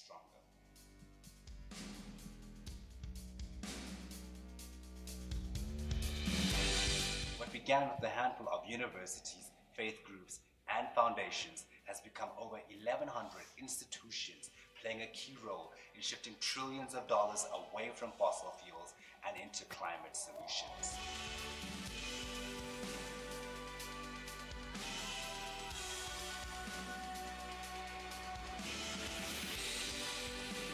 stronger. What began with a handful of universities, faith groups, and foundations has become over 1,100 institutions playing a key role in shifting trillions of dollars away from fossil fuels and into climate solutions.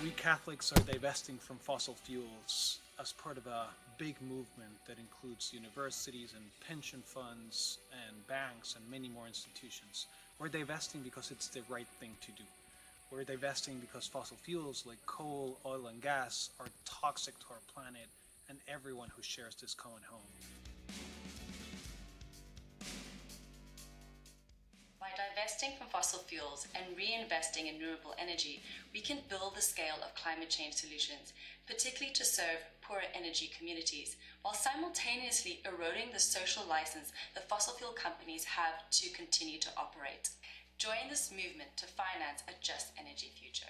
We Catholics are divesting from fossil fuels as part of a big movement that includes universities and pension funds and banks and many more institutions. We're divesting because it's the right thing to do. We're divesting because fossil fuels like coal, oil, and gas are toxic to our planet and everyone who shares this common home. By divesting from fossil fuels and reinvesting in renewable energy, we can build the scale of climate change solutions, particularly to serve poorer energy communities, while simultaneously eroding the social license the fossil fuel companies have to continue to operate. Join this movement to finance a just energy future.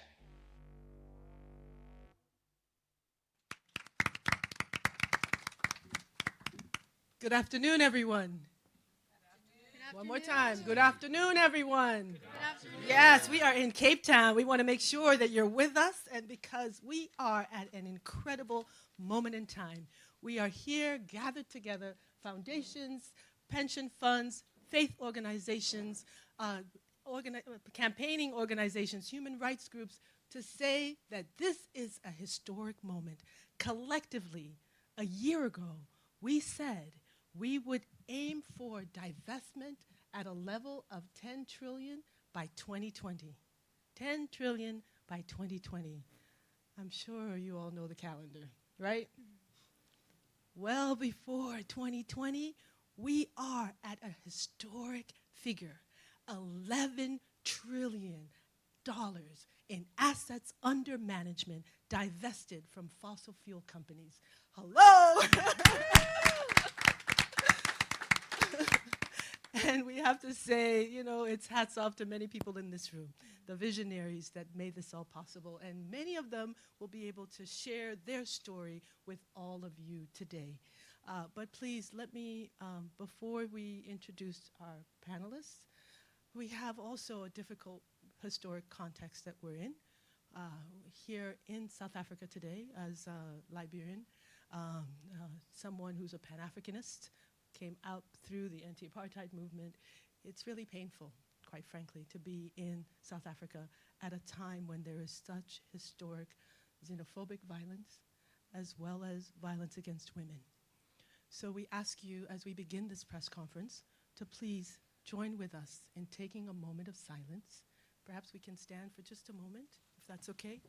Good afternoon, everyone. One more time. Good afternoon, everyone. Yes, we are in Cape Town. We want to make sure that you're with us, and because we are at an incredible moment in time. We are here gathered together, foundations, pension funds, faith organizations, campaigning organizations, human rights groups, to say that this is a historic moment. Collectively, a year ago, we said we would aim for divestment at a level of 10 trillion by 2020. 10 trillion by 2020. I'm sure you all know the calendar, right? Well before 2020, we are at a historic figure, $11 trillion in assets under management divested from fossil fuel companies. Hello! And we have to say, you know, it's hats off to many people in this room, the visionaries that made this all possible. And many of them will be able to share their story with all of you today. But please, let me, before we introduce our panelists, we have also a difficult historic context that we're in. Here in South Africa today, as a Liberian, someone who's a Pan-Africanist, came out through the anti-apartheid movement. It's really painful, quite frankly, to be in South Africa at a time when there is such historic xenophobic violence as well as violence against women. So we ask you, as we begin this press conference, to please join with us in taking a moment of silence. Perhaps we can stand for just a moment, if that's okay.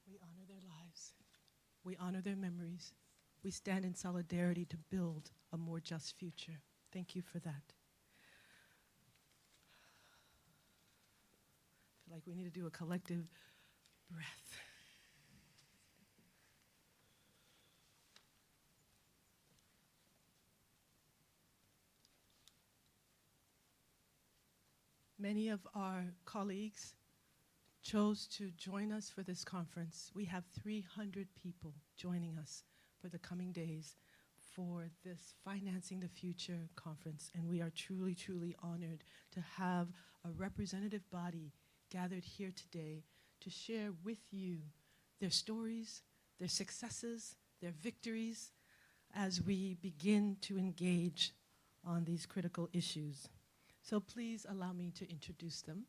We honor their lives. We honor their memories. We stand in solidarity to build a more just future. Thank you for that. I feel like we need to do a collective breath. Many of our colleagues chose to join us for this conference. We have 300 people joining us for the coming days for this Financing the Future conference, and we are truly, truly honored to have a representative body gathered here today to share with you their stories, their successes, their victories, as we begin to engage on these critical issues. So please allow me to introduce them.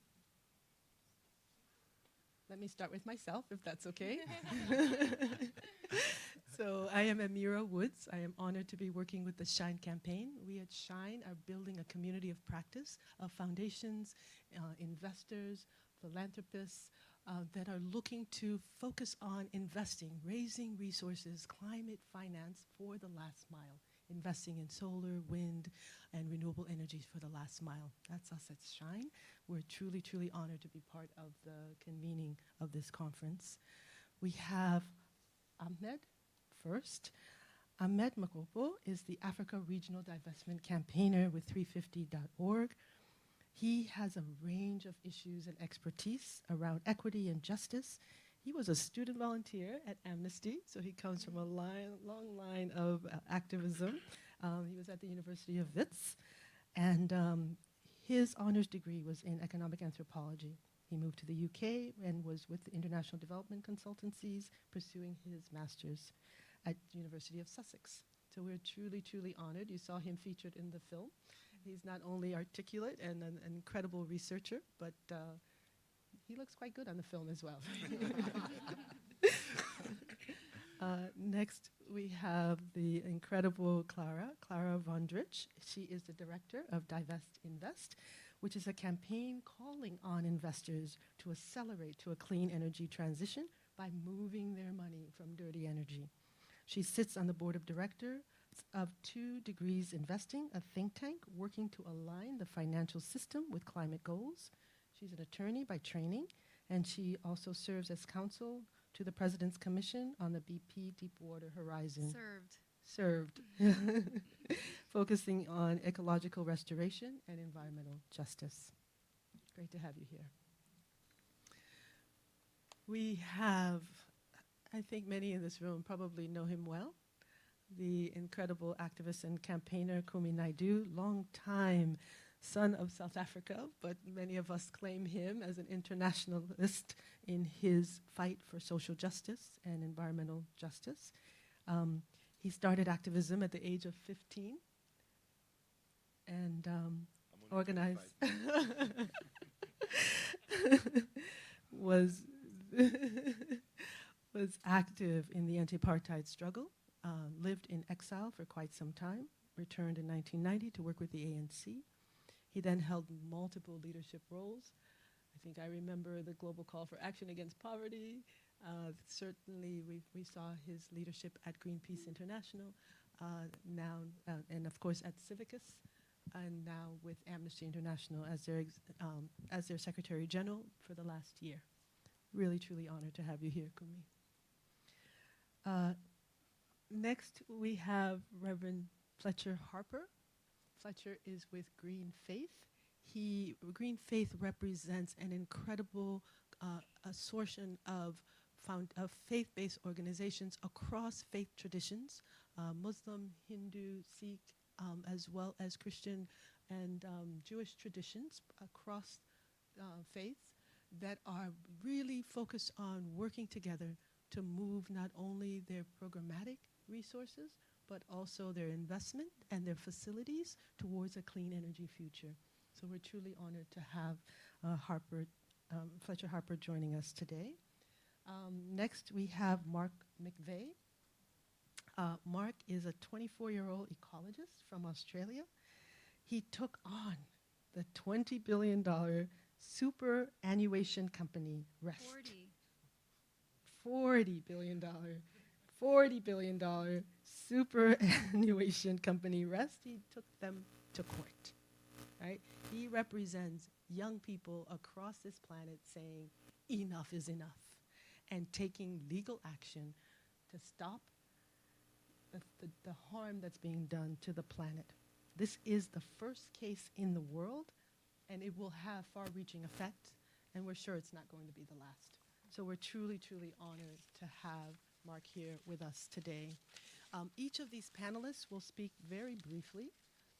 Let me start with myself, if that's okay. So I am Amira Woods. I am honored to be working with the SHINE campaign. We at SHINE are building a community of practice of foundations, investors, philanthropists that are looking to focus on investing, raising resources, climate finance for the last mile, investing in solar, wind, and renewable energies for the last mile. That's us at SHINE. We're truly, truly honored to be part of the convening of this conference. We have Ahmed first. Ahmed Makopo is the Africa Regional Divestment Campaigner with 350.org. He has a range of issues and expertise around equity and justice. He was a student volunteer at Amnesty, so he comes from a long line of activism. He was at the University of Wits, and his honors degree was in economic anthropology. He moved to the UK and was with the International Development Consultancies pursuing his master's at University of Sussex. So we're truly, truly honored. You saw him featured in the film. He's not only articulate and an incredible researcher, but he looks quite good on the film as well. Next, we have the incredible Clara Vondrich. She is the director of Divest-invest, which is a campaign calling on investors to accelerate to a clean energy transition by moving their money from dirty energy. She sits on the board of directors of 2 Degrees Investing, a think tank working to align the financial system with climate goals. She's an attorney by training, and she also serves as counsel to the President's Commission on the BP Deepwater Horizon. Served. Focusing on ecological restoration and environmental justice. Great to have you here. We have, I think many in this room probably know him well, the incredible activist and campaigner Kumi Naidoo, long time son of South Africa, but many of us claim him as an internationalist in his fight for social justice and environmental justice. He started activism at the age of 15 and organized, was active in the anti-apartheid struggle, lived in exile for quite some time, returned in 1990 to work with the ANC. He then held multiple leadership roles. I think I remember the Global Call for Action Against Poverty. Certainly we saw his leadership at Greenpeace International, now, and of course at Civicus, and now with Amnesty International as their Secretary General for the last year. Really, truly honored to have you here, Kumi. Next, we have Reverend Fletcher Harper. Fletcher is with Green Faith. Green Faith represents an incredible assortment of faith-based organizations across faith traditions, Muslim, Hindu, Sikh, as well as Christian and Jewish traditions across faiths that are really focused on working together to move not only their programmatic resources, but also their investment and their facilities towards a clean energy future. So we're truly honored to have Fletcher Harper joining us today. Next, we have Mark Mcveigh. Mark is a 24-year-old ecologist from Australia. He took on the $20 billion superannuation company, Rest. $40 billion superannuation company, Rest. He took them to court, right? He represents young people across this planet saying enough is enough and taking legal action to stop the harm that's being done to the planet. This is the first case in the world, and it will have far-reaching effects, and we're sure it's not going to be the last. So we're truly, truly honored to have Mark here with us today. Each of these panelists will speak very briefly,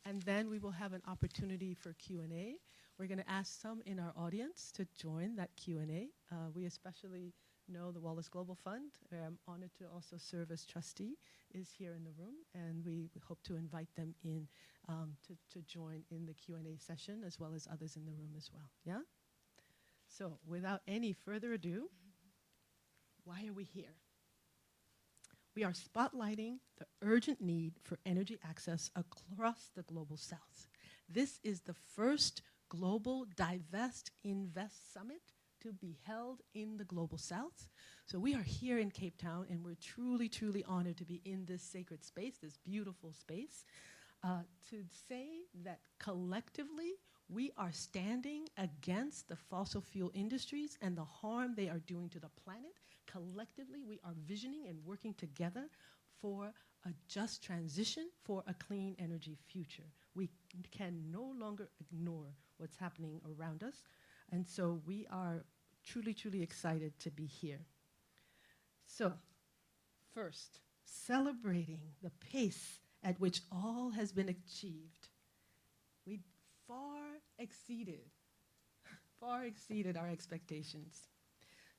and then we will have an opportunity for Q&A. We're going to ask some in our audience to join that Q&A. We especially know the Wallace Global Fund, where I'm honored to also serve as trustee, is here in the room, and we hope to invite them in to join in the Q&A session, as well as others in the room as well, yeah? So without any further ado, why are we here? We are spotlighting the urgent need for energy access across the global south. This is the first global Divest-invest summit to be held in the global south. So we are here in Cape Town, and we're truly, truly honored to be in this sacred space, this beautiful space, to say that collectively we are standing against the fossil fuel industries and the harm they are doing to the planet. Collectively, we are visioning and working together for a just transition for a clean energy future. We can no longer ignore what's happening around us, and so we are truly, truly excited to be here. So, first, celebrating the pace at which all has been achieved. We far exceeded our expectations.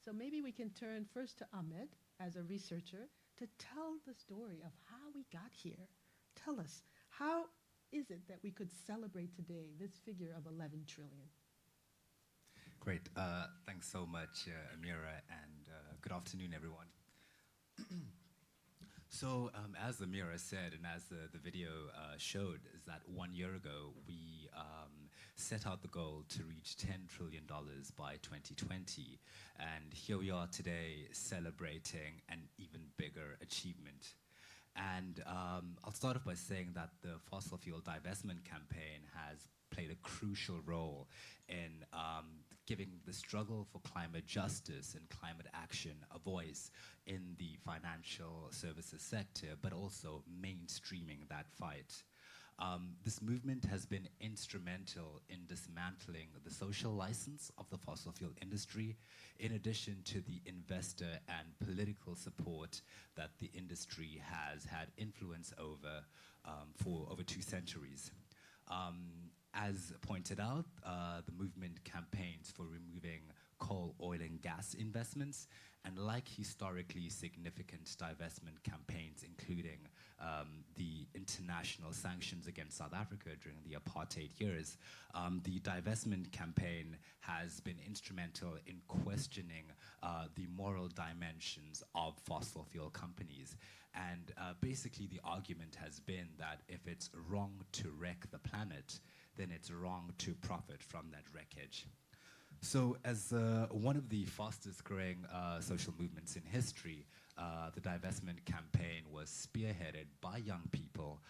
So maybe we can turn first to Ahmed as a researcher to tell the story of how we got here. Tell us, how is it that we could celebrate today this figure of 11 trillion? Great. Thanks so much, Amira, and good afternoon, everyone. So, as Amira said, and as the video showed, is that 1 year ago, we set out the goal to reach $10 trillion by 2020. And here we are today celebrating an even bigger achievement. And I'll start off by saying that the fossil fuel divestment campaign has played a crucial role in giving the struggle for climate justice and climate action a voice in the financial services sector, but also mainstreaming that fight. This movement has been instrumental in dismantling the social license of the fossil fuel industry, in addition to the investor and political support that the industry has had influence over for over 2 centuries. As pointed out, the movement campaigns for removing coal, oil, and gas investments, and like historically significant divestment campaigns, including the international sanctions against South Africa during the apartheid years, the divestment campaign has been instrumental in questioning the moral dimensions of fossil fuel companies. And basically the argument has been that if it's wrong to wreck the planet, then it's wrong to profit from that wreckage. So as one of the fastest growing social movements in history, the divestment campaign was spearheaded by young people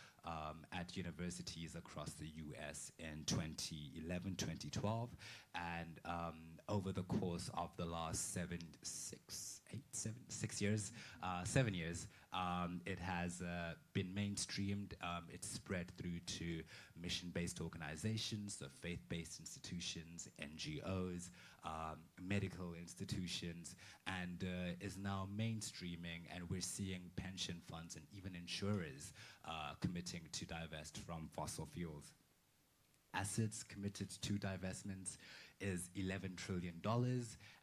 at universities across the US in 2011, 2012, and over the course of the last 7 years, it has been mainstreamed. It's spread through to mission-based organizations, so faith-based institutions, NGOs, medical institutions, and is now mainstreaming, and we're seeing pension funds and even insurers committing to divest from fossil fuels. Assets committed to divestments is $11 trillion,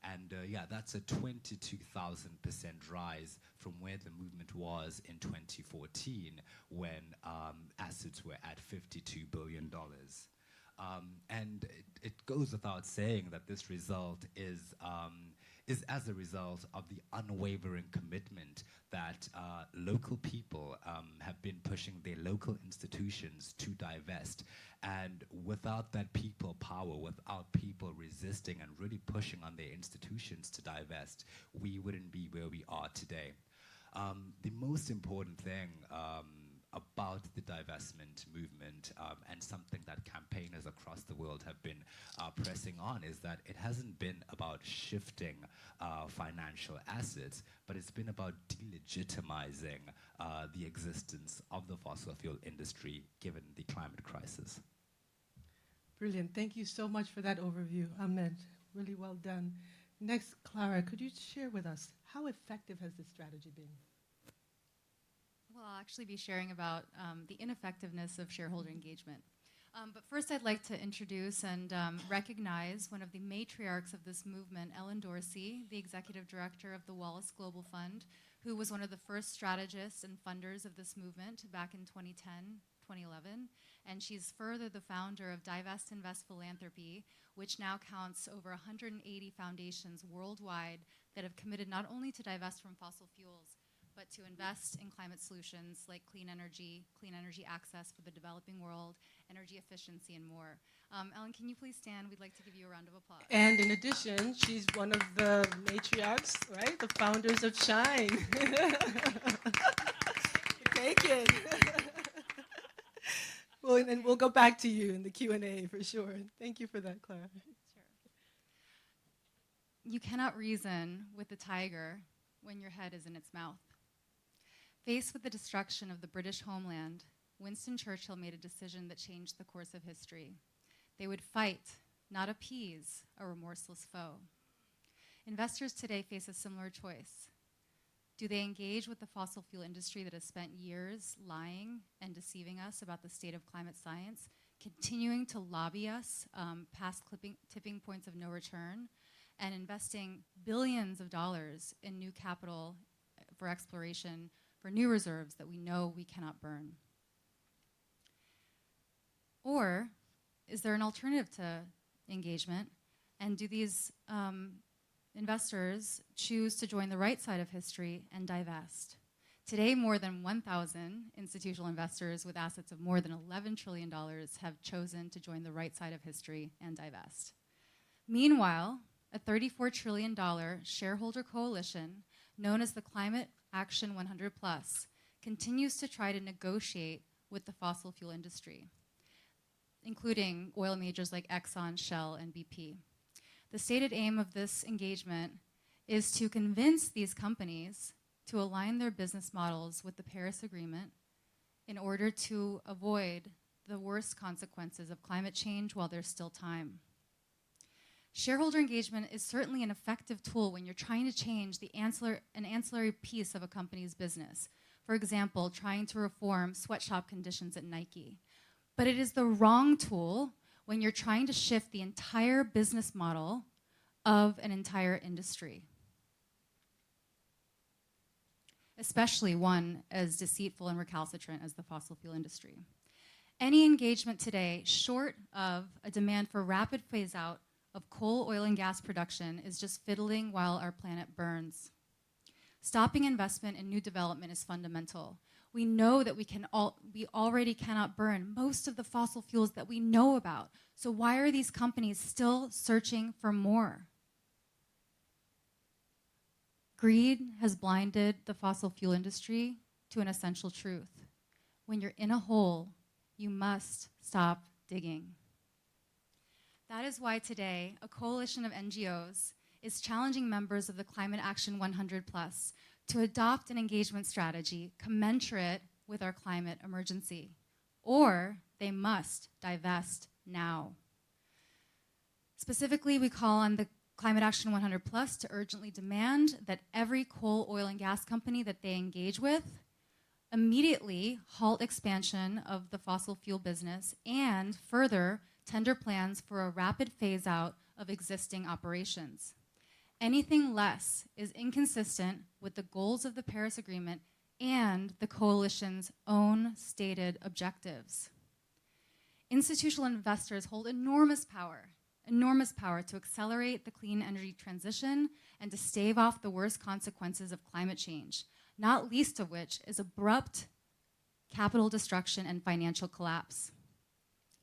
and yeah, that's a 22,000% rise from where the movement was in 2014 when assets were at $52 billion. And it goes without saying that this result is as a result of the unwavering commitment that local people have been pushing their local institutions to divest. And without that people power, without people resisting and really pushing on their institutions to divest, we wouldn't be where we are today. The most important thing about the divestment movement and something that campaigners across the world have been pressing on is that it hasn't been about shifting financial assets, but it's been about delegitimizing the existence of the fossil fuel industry given the climate crisis. Brilliant. Thank you so much for that overview, Ahmed. Really well done. Next, Clara, could you share with us how effective has this strategy been? Well, I'll actually be sharing about the ineffectiveness of shareholder engagement. But first, I'd like to introduce and recognize one of the matriarchs of this movement, Ellen Dorsey, the executive director of the Wallace Global Fund, who was one of the first strategists and funders of this movement back in 2010, 2011. And she's further the founder of Divest-invest Philanthropy, which now counts over 180 foundations worldwide that have committed not only to divest from fossil fuels, but to invest in climate solutions like clean energy access for the developing world, energy efficiency, and more. Ellen, can you please stand? We'd like to give you a round of applause. And in addition, she's one of the matriarchs, right? The founders of Shine. Take it. Well, and we'll go back to you in the Q&A for sure. Thank you for that, Clara. Sure. You cannot reason with the tiger when your head is in its mouth. Faced with the destruction of the British homeland, Winston Churchill made a decision that changed the course of history. They would fight, not appease, a remorseless foe. Investors today face a similar choice. Do they engage with the fossil fuel industry that has spent years lying and deceiving us about the state of climate science, continuing to lobby us past tipping points of no return, and investing billions of dollars in new capital for exploration for new reserves that we know we cannot burn? Or is there an alternative to engagement? And do these investors choose to join the right side of history and divest? Today, more than 1,000 institutional investors with assets of more than $11 trillion have chosen to join the right side of history and divest. Meanwhile, a $34 trillion shareholder coalition known as the Climate Action 100 Plus continues to try to negotiate with the fossil fuel industry, including oil majors like Exxon, Shell, and BP. The stated aim of this engagement is to convince these companies to align their business models with the Paris Agreement in order to avoid the worst consequences of climate change while there's still time. Shareholder engagement is certainly an effective tool when you're trying to change an ancillary piece of a company's business. For example, trying to reform sweatshop conditions at Nike. But it is the wrong tool when you're trying to shift the entire business model of an entire industry, especially one as deceitful and recalcitrant as the fossil fuel industry. Any engagement today, short of a demand for rapid phase-out of coal, oil, and gas production, is just fiddling while our planet burns. Stopping investment in new development is fundamental. We know that we already cannot burn most of the fossil fuels that we know about. So why are these companies still searching for more? Greed has blinded the fossil fuel industry to an essential truth. When you're in a hole, you must stop digging. That is why today, a coalition of NGOs is challenging members of the Climate Action 100 Plus to adopt an engagement strategy commensurate with our climate emergency, or they must divest now. Specifically, we call on the Climate Action 100 Plus to urgently demand that every coal, oil, and gas company that they engage with immediately halt expansion of the fossil fuel business and further tender plans for a rapid phase-out of existing operations. Anything less is inconsistent with the goals of the Paris Agreement and the coalition's own stated objectives. Institutional investors hold enormous power to accelerate the clean energy transition and to stave off the worst consequences of climate change, not least of which is abrupt capital destruction and financial collapse.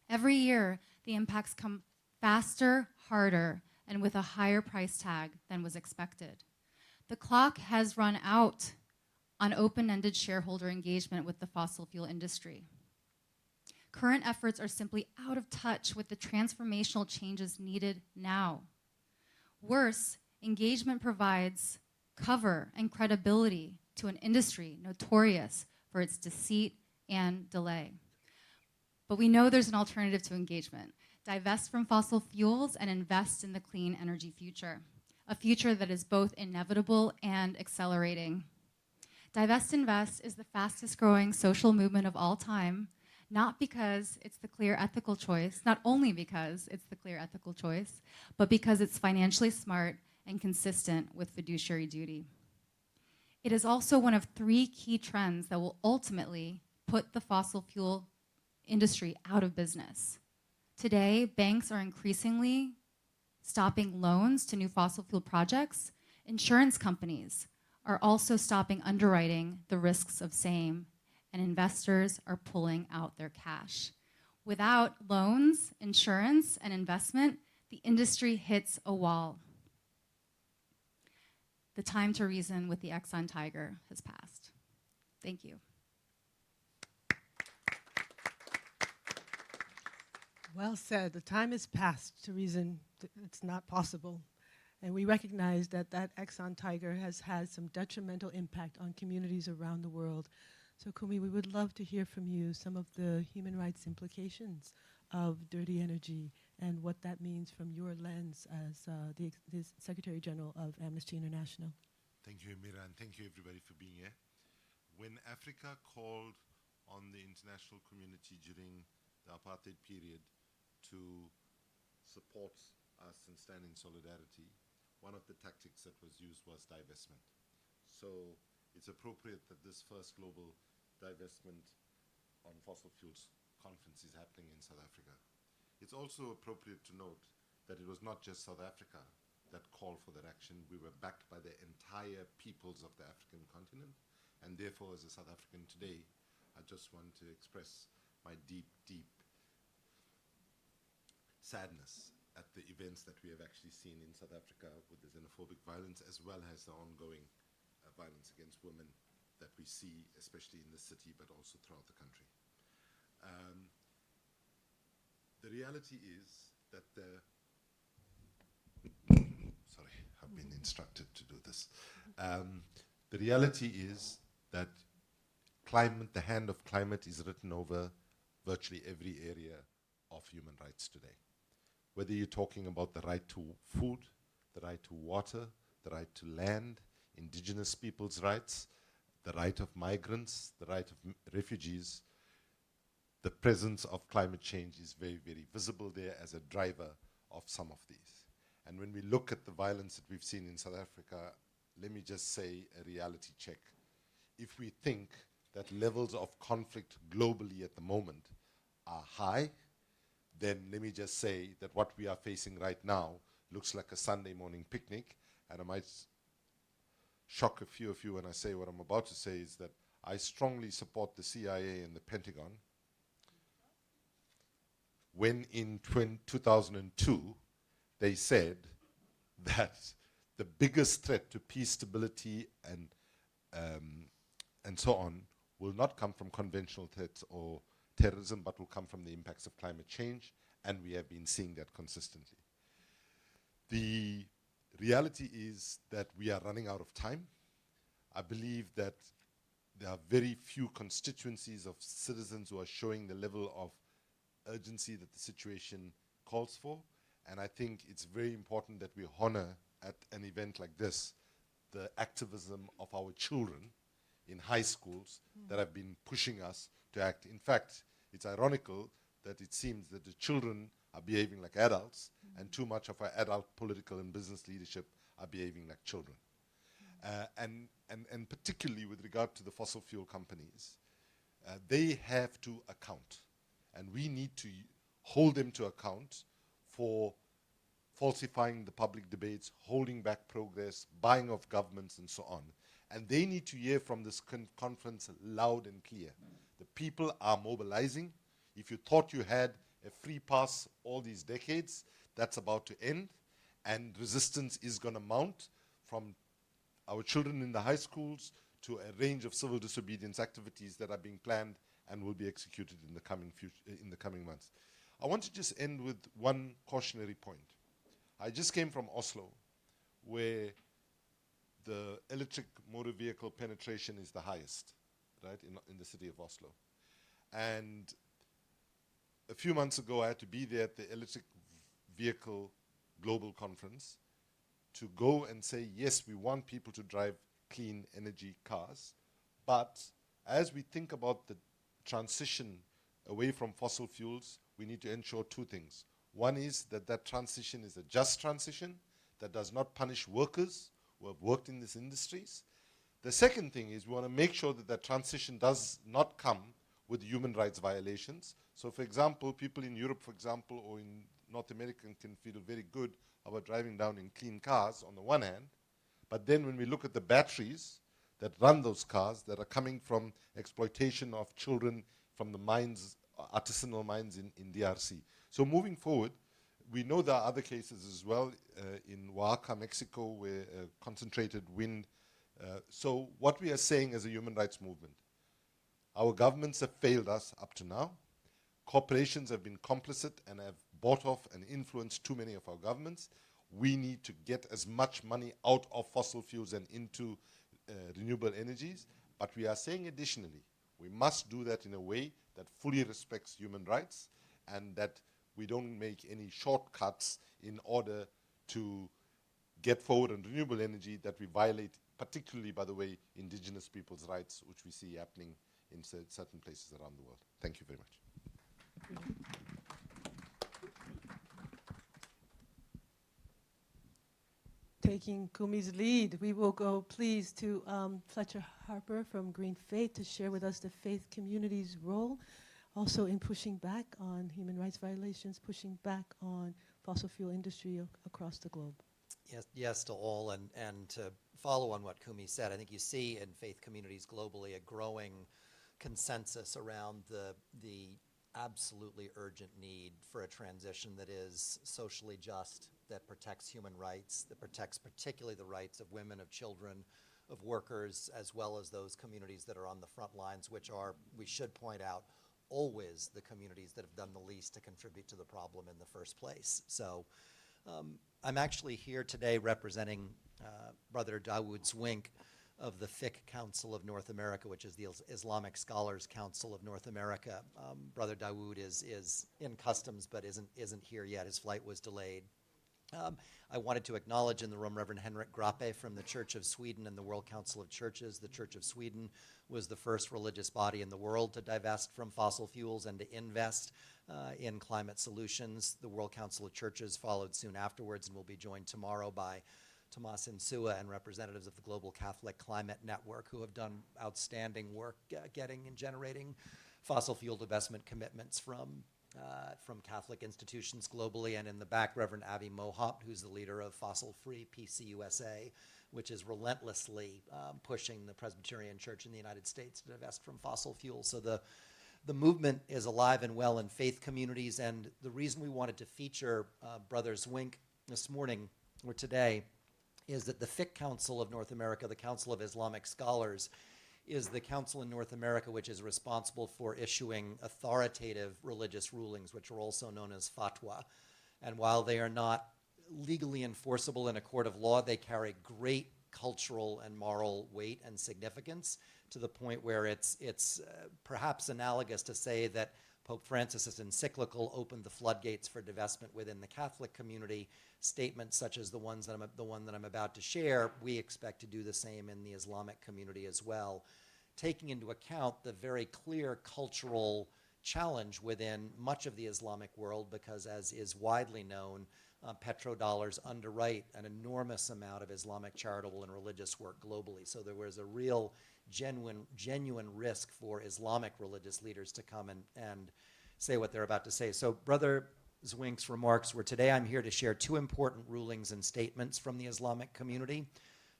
Every year, the impacts come faster, harder, and with a higher price tag than was expected. The clock has run out on open-ended shareholder engagement with the fossil fuel industry. Current efforts are simply out of touch with the transformational changes needed now. Worse, engagement provides cover and credibility to an industry notorious for its deceit and delay. But we know there's an alternative to engagement. Divest from fossil fuels and invest in the clean energy future, a future that is both inevitable and accelerating. Divest-invest is the fastest growing social movement of all time, not because it's the clear ethical choice, not only because it's the clear ethical choice, but because it's financially smart and consistent with fiduciary duty. It is also one of 3 key trends that will ultimately put the fossil fuel industry out of business. Today, banks are increasingly stopping loans to new fossil fuel projects. Insurance companies are also stopping underwriting the risks of same, and investors are pulling out their cash. Without loans, insurance, and investment, the industry hits a wall. The time to reason with the Exxon Tiger has passed. Thank you. Well said. The time is past to reason it's not possible. And we recognize that that Exxon Tiger has had some detrimental impact on communities around the world. So Kumi, we would love to hear from you some of the human rights implications of dirty energy and what that means from your lens as the Secretary General of Amnesty International. Thank you, Amira, and thank you everybody for being here. When Africa called on the international community during the apartheid period to support us and stand in solidarity, one of the tactics that was used was divestment. So it's appropriate that this first global divestment on fossil fuels conference is happening in South Africa. It's also appropriate to note that it was not just South Africa that called for that action. We were backed by the entire peoples of the African continent, and therefore as a South African today, I just want to express my deep, deep sadness at the events that we have actually seen in South Africa with the xenophobic violence, as well as the ongoing violence against women that we see, especially in the city, but also throughout the country. The reality is that sorry, I've been instructed to do this. The reality is that climate, the hand of climate is written over virtually every area of human rights today. Whether you're talking about the right to food, the right to water, the right to land, indigenous people's rights, the right of migrants, the right of refugees, the presence of climate change is very, very visible there as a driver of some of these. And when we look at the violence that we've seen in South Africa, let me just say a reality check. If we think that levels of conflict globally at the moment are high, then let me just say that what we are facing right now looks like a Sunday morning picnic, and I might shock a few of you when I say what I'm about to say is that I strongly support the CIA and the Pentagon when in 2002 they said that the biggest threat to peace, stability, and so on will not come from conventional threats or terrorism, but will come from the impacts of climate change, and we have been seeing that consistently. The reality is that we are running out of time. I believe that there are very few constituencies of citizens who are showing the level of urgency that the situation calls for, and I think it's very important that we honor at an event like this the activism of our children in high schools that have been pushing us to act. In fact, it's ironical that it seems that the children are behaving like adults, and too much of our adult political and business leadership are behaving like children. And particularly with regard to the fossil fuel companies, they have to account, and we need to hold them to account for falsifying the public debates, holding back progress, buying off governments, and so on. And they need to hear from this conference loud and clear. The people are mobilizing. If you thought you had a free pass all these decades, that's about to end, and resistance is going to mount from our children in the high schools to a range of civil disobedience activities that are being planned and will be executed in the coming months. I want to just end with one cautionary point. I just came from Oslo, where the electric motor vehicle penetration is the highest, right, in the city of Oslo. And a few months ago, I had to be there at the electric vehicle global conference to go and say, yes, we want people to drive clean energy cars, but as we think about the transition away from fossil fuels, we need to ensure two things. One is that that transition is a just transition that does not punish workers who have worked in these industries. The second thing is we want to make sure that that transition does not come with human rights violations. So for example, people in Europe, for example, or in North America can feel very good about driving down in clean cars on the one hand, But then when we look at the batteries that run those cars that are coming from exploitation of children from the mines, artisanal mines in DRC. So moving forward, we know there are other cases as well in Oaxaca, Mexico, where concentrated wind. So what we are saying as a human rights movement, our governments have failed us up to now. Corporations have been complicit and have bought off and influenced too many of our governments. We need to get as much money out of fossil fuels and into renewable energies. But we are saying additionally, we must do that in a way that fully respects human rights and that we don't make any shortcuts in order to get forward on renewable energy that we violate, particularly, by the way, indigenous people's rights, which we see happening in certain places around the world. Thank you very much. Taking Kumi's lead, we will go, please, to Fletcher Harper from Green Faith to share with us the faith community's role, also in pushing back on human rights violations, pushing back on fossil fuel industry across the globe. Yes to all, and to follow on what Kumi said, I think you see in faith communities globally a growing consensus around the absolutely urgent need for a transition that is socially just, that protects human rights, that protects particularly the rights of women, of children, of workers, as well as those communities that are on the front lines, which are, we should point out, always the communities that have done the least to contribute to the problem in the first place. So I'm actually here today representing Brother Dawood Zwink of the Fiqh Council of North America, which is the Islamic Scholars Council of North America. Brother Dawood is in customs but isn't here yet. His flight was delayed. I wanted to acknowledge in the room Reverend Henrik Grape from the Church of Sweden and the World Council of Churches. The Church of Sweden was the first religious body in the world to divest from fossil fuels and to invest in climate solutions. The World Council of Churches followed soon afterwards and will be joined tomorrow by Tomas Insua and representatives of the Global Catholic Climate Network, who have done outstanding work getting and generating fossil fuel divestment commitments from Catholic institutions globally. And in the back, Reverend Avi Mohop, who's the leader of Fossil Free PCUSA, which is relentlessly pushing the Presbyterian Church in the United States to divest from fossil fuels. So the movement is alive and well in faith communities, and the reason we wanted to feature Brother Zwink this morning or today is that the Fiqh Council of North America, the Council of Islamic Scholars, is the council in North America which is responsible for issuing authoritative religious rulings, which are also known as fatwa. And while they are not legally enforceable in a court of law, they carry great cultural and moral weight and significance, to the point where it's perhaps analogous to say that Pope Francis's encyclical opened the floodgates for divestment within the Catholic community. Statements such as the one that I'm about to share, we expect to do the same in the Islamic community as well, taking into account the very clear cultural challenge within much of the Islamic world, because as is widely known, petrodollars underwrite an enormous amount of Islamic charitable and religious work globally. So there was a real genuine risk for Islamic religious leaders to come and say what they're about to say. So Brother Zwink's remarks were, today I'm here to share two important rulings and statements from the Islamic community.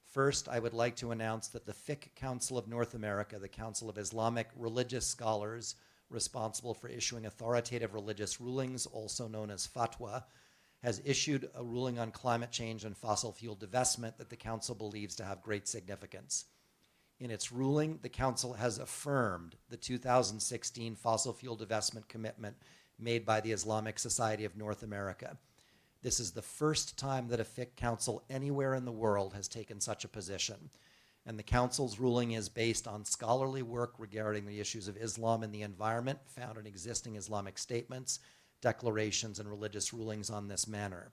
First, I would like to announce that the Fiqh Council of North America, the Council of Islamic Religious Scholars responsible for issuing authoritative religious rulings, also known as fatwa, has issued a ruling on climate change and fossil fuel divestment that the Council believes to have great significance. In its ruling, the Council has affirmed the 2016 fossil fuel divestment commitment made by the Islamic Society of North America. This is the first time that a Fiqh Council anywhere in the world has taken such a position. And the Council's ruling is based on scholarly work regarding the issues of Islam and the environment found in existing Islamic statements, declarations, and religious rulings on this matter.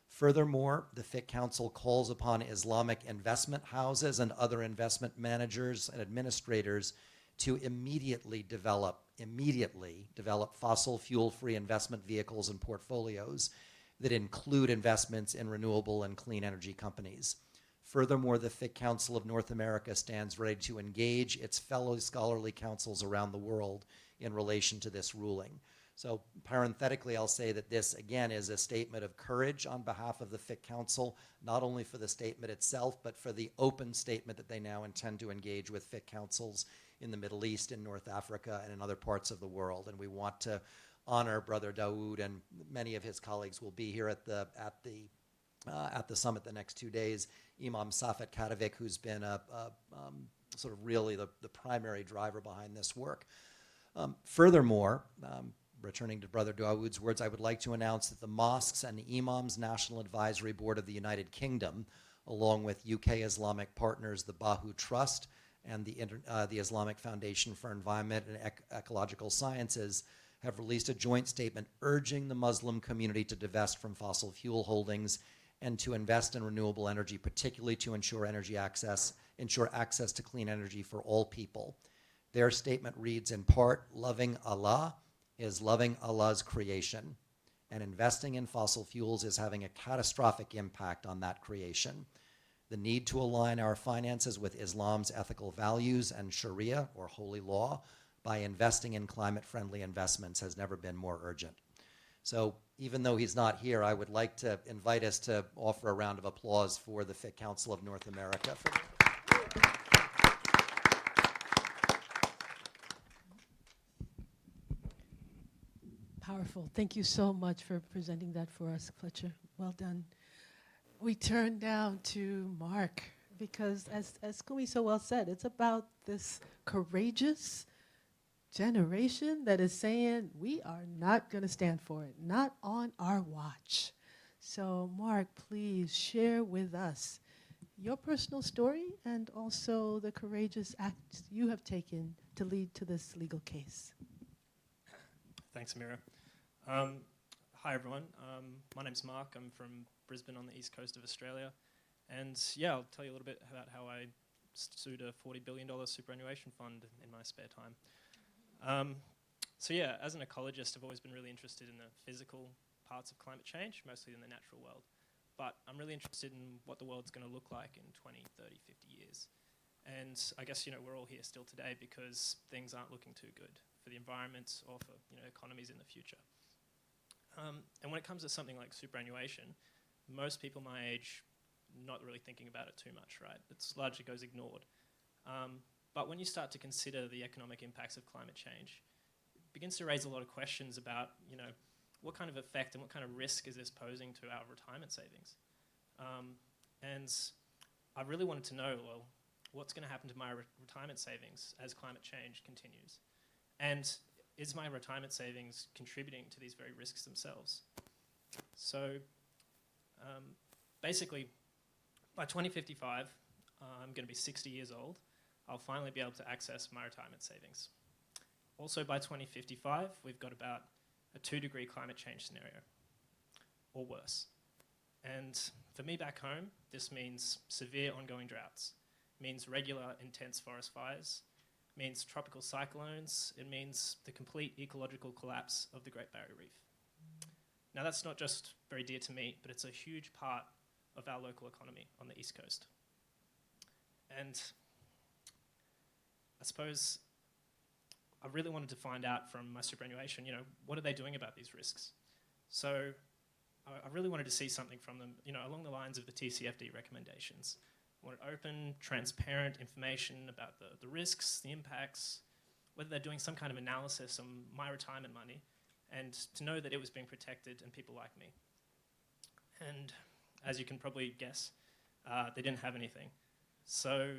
Furthermore, the Fiqh Council calls upon Islamic investment houses and other investment managers and administrators to immediately develop fossil fuel-free investment vehicles and portfolios that include investments in renewable and clean energy companies. Furthermore, the Fiqh Council of North America stands ready to engage its fellow scholarly councils around the world in relation to this ruling. So parenthetically, I'll say that this, again, is a statement of courage on behalf of the FIC Council, not only for the statement itself, but for the open statement that they now intend to engage with FIC councils in the Middle East, in North Africa, and in other parts of the world. And we want to honor Brother Dawood, and many of his colleagues will be here at the summit the next 2 days. Imam Safet Katovic, who's been sort of really the primary driver behind this work. Furthermore, returning to Brother Dawood's words, I would like to announce that the Mosques and Imams National Advisory Board of the United Kingdom, along with UK Islamic partners, the Bahu Trust, and the Islamic Foundation for Environment and Ecological Sciences, have released a joint statement urging the Muslim community to divest from fossil fuel holdings and to invest in renewable energy, particularly to ensure access to clean energy for all people. Their statement reads in part, loving Allah is loving Allah's creation, and investing in fossil fuels is having a catastrophic impact on that creation. The need to align our finances with Islam's ethical values and Sharia, or holy law, by investing in climate-friendly investments has never been more urgent. So even though he's not here, I would like to invite us to offer a round of applause for the FIC Council of North America. Powerful. Thank you so much for presenting that for us, Fletcher. Well done. We turn down to Mark, because as Kumi so well said, it's about this courageous generation that is saying, we are not going to stand for it, not on our watch. So Mark, please share with us your personal story and also the courageous acts you have taken to lead to this legal case. Thanks, Amira. Hi, everyone. My name's Mark. I'm from Brisbane on the east coast of Australia. And yeah, I'll tell you a little bit about how I sued a $40 billion superannuation fund in my spare time. So yeah, as an ecologist, I've always been really interested in the physical parts of climate change, mostly in the natural world. But I'm really interested in what the world's going to look like in 20, 30, 50 years. And I guess, we're all here still today because things aren't looking too good for the environment or for, economies in the future. And when it comes to something like superannuation, most people my age not really thinking about it too much, right? It's largely goes ignored. But when you start to consider the economic impacts of climate change, it begins to raise a lot of questions about, what kind of effect and what kind of risk is this posing to our retirement savings? And I really wanted to know, well, what's going to happen to my retirement savings as climate change continues? And is my retirement savings contributing to these very risks themselves? So basically, by 2055, I'm going to be 60 years old. I'll finally be able to access my retirement savings. Also, by 2055, we've got about a 2-degree climate change scenario, or worse. And for me back home, this means severe ongoing droughts, means regular intense forest fires, means tropical cyclones, it means the complete ecological collapse of the Great Barrier Reef. Now that's not just very dear to me, but it's a huge part of our local economy on the East Coast. And I suppose I really wanted to find out from my superannuation, what are they doing about these risks? So I really wanted to see something from them, along the lines of the TCFD recommendations. I wanted open, transparent information about the risks, the impacts, whether they're doing some kind of analysis on my retirement money, and to know that it was being protected and people like me. And as you can probably guess, they didn't have anything. So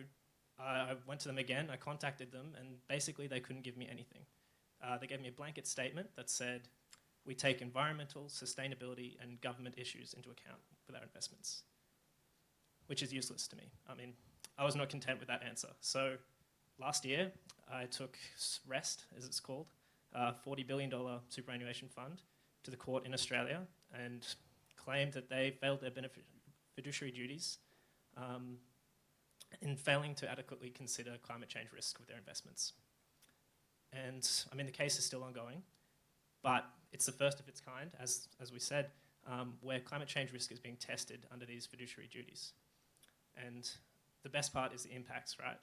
I went to them again, I contacted them, and basically they couldn't give me anything. They gave me a blanket statement that said, we take environmental, sustainability, and government issues into account with our investments, which is useless to me. I mean, I was not content with that answer. So last year, I took REST, as it's called, a $40 billion superannuation fund, to the court in Australia and claimed that they failed their fiduciary duties in failing to adequately consider climate change risk with their investments. And I mean, the case is still ongoing, but it's the first of its kind, as we said, where climate change risk is being tested under these fiduciary duties. And the best part is the impacts, right?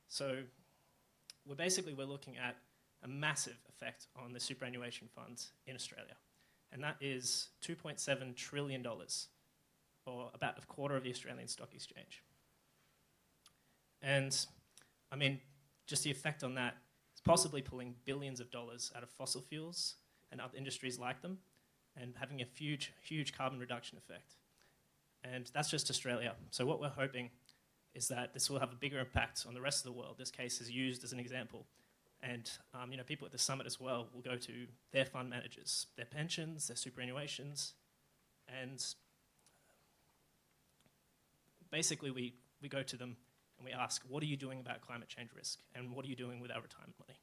So we're looking at a massive effect on the superannuation funds in Australia. And that is $2.7 trillion, or about a quarter of the Australian stock exchange. And I mean, just the effect on that is possibly pulling billions of dollars out of fossil fuels and other industries like them, and having a huge, huge carbon reduction effect. And that's just Australia. So what we're hoping is that this will have a bigger impact on the rest of the world. This case is used as an example. And you know, people at the summit as well will go to their fund managers, their pensions, their superannuations, and basically we go to them and we ask, what are you doing about climate change risk? And what are you doing with our retirement money?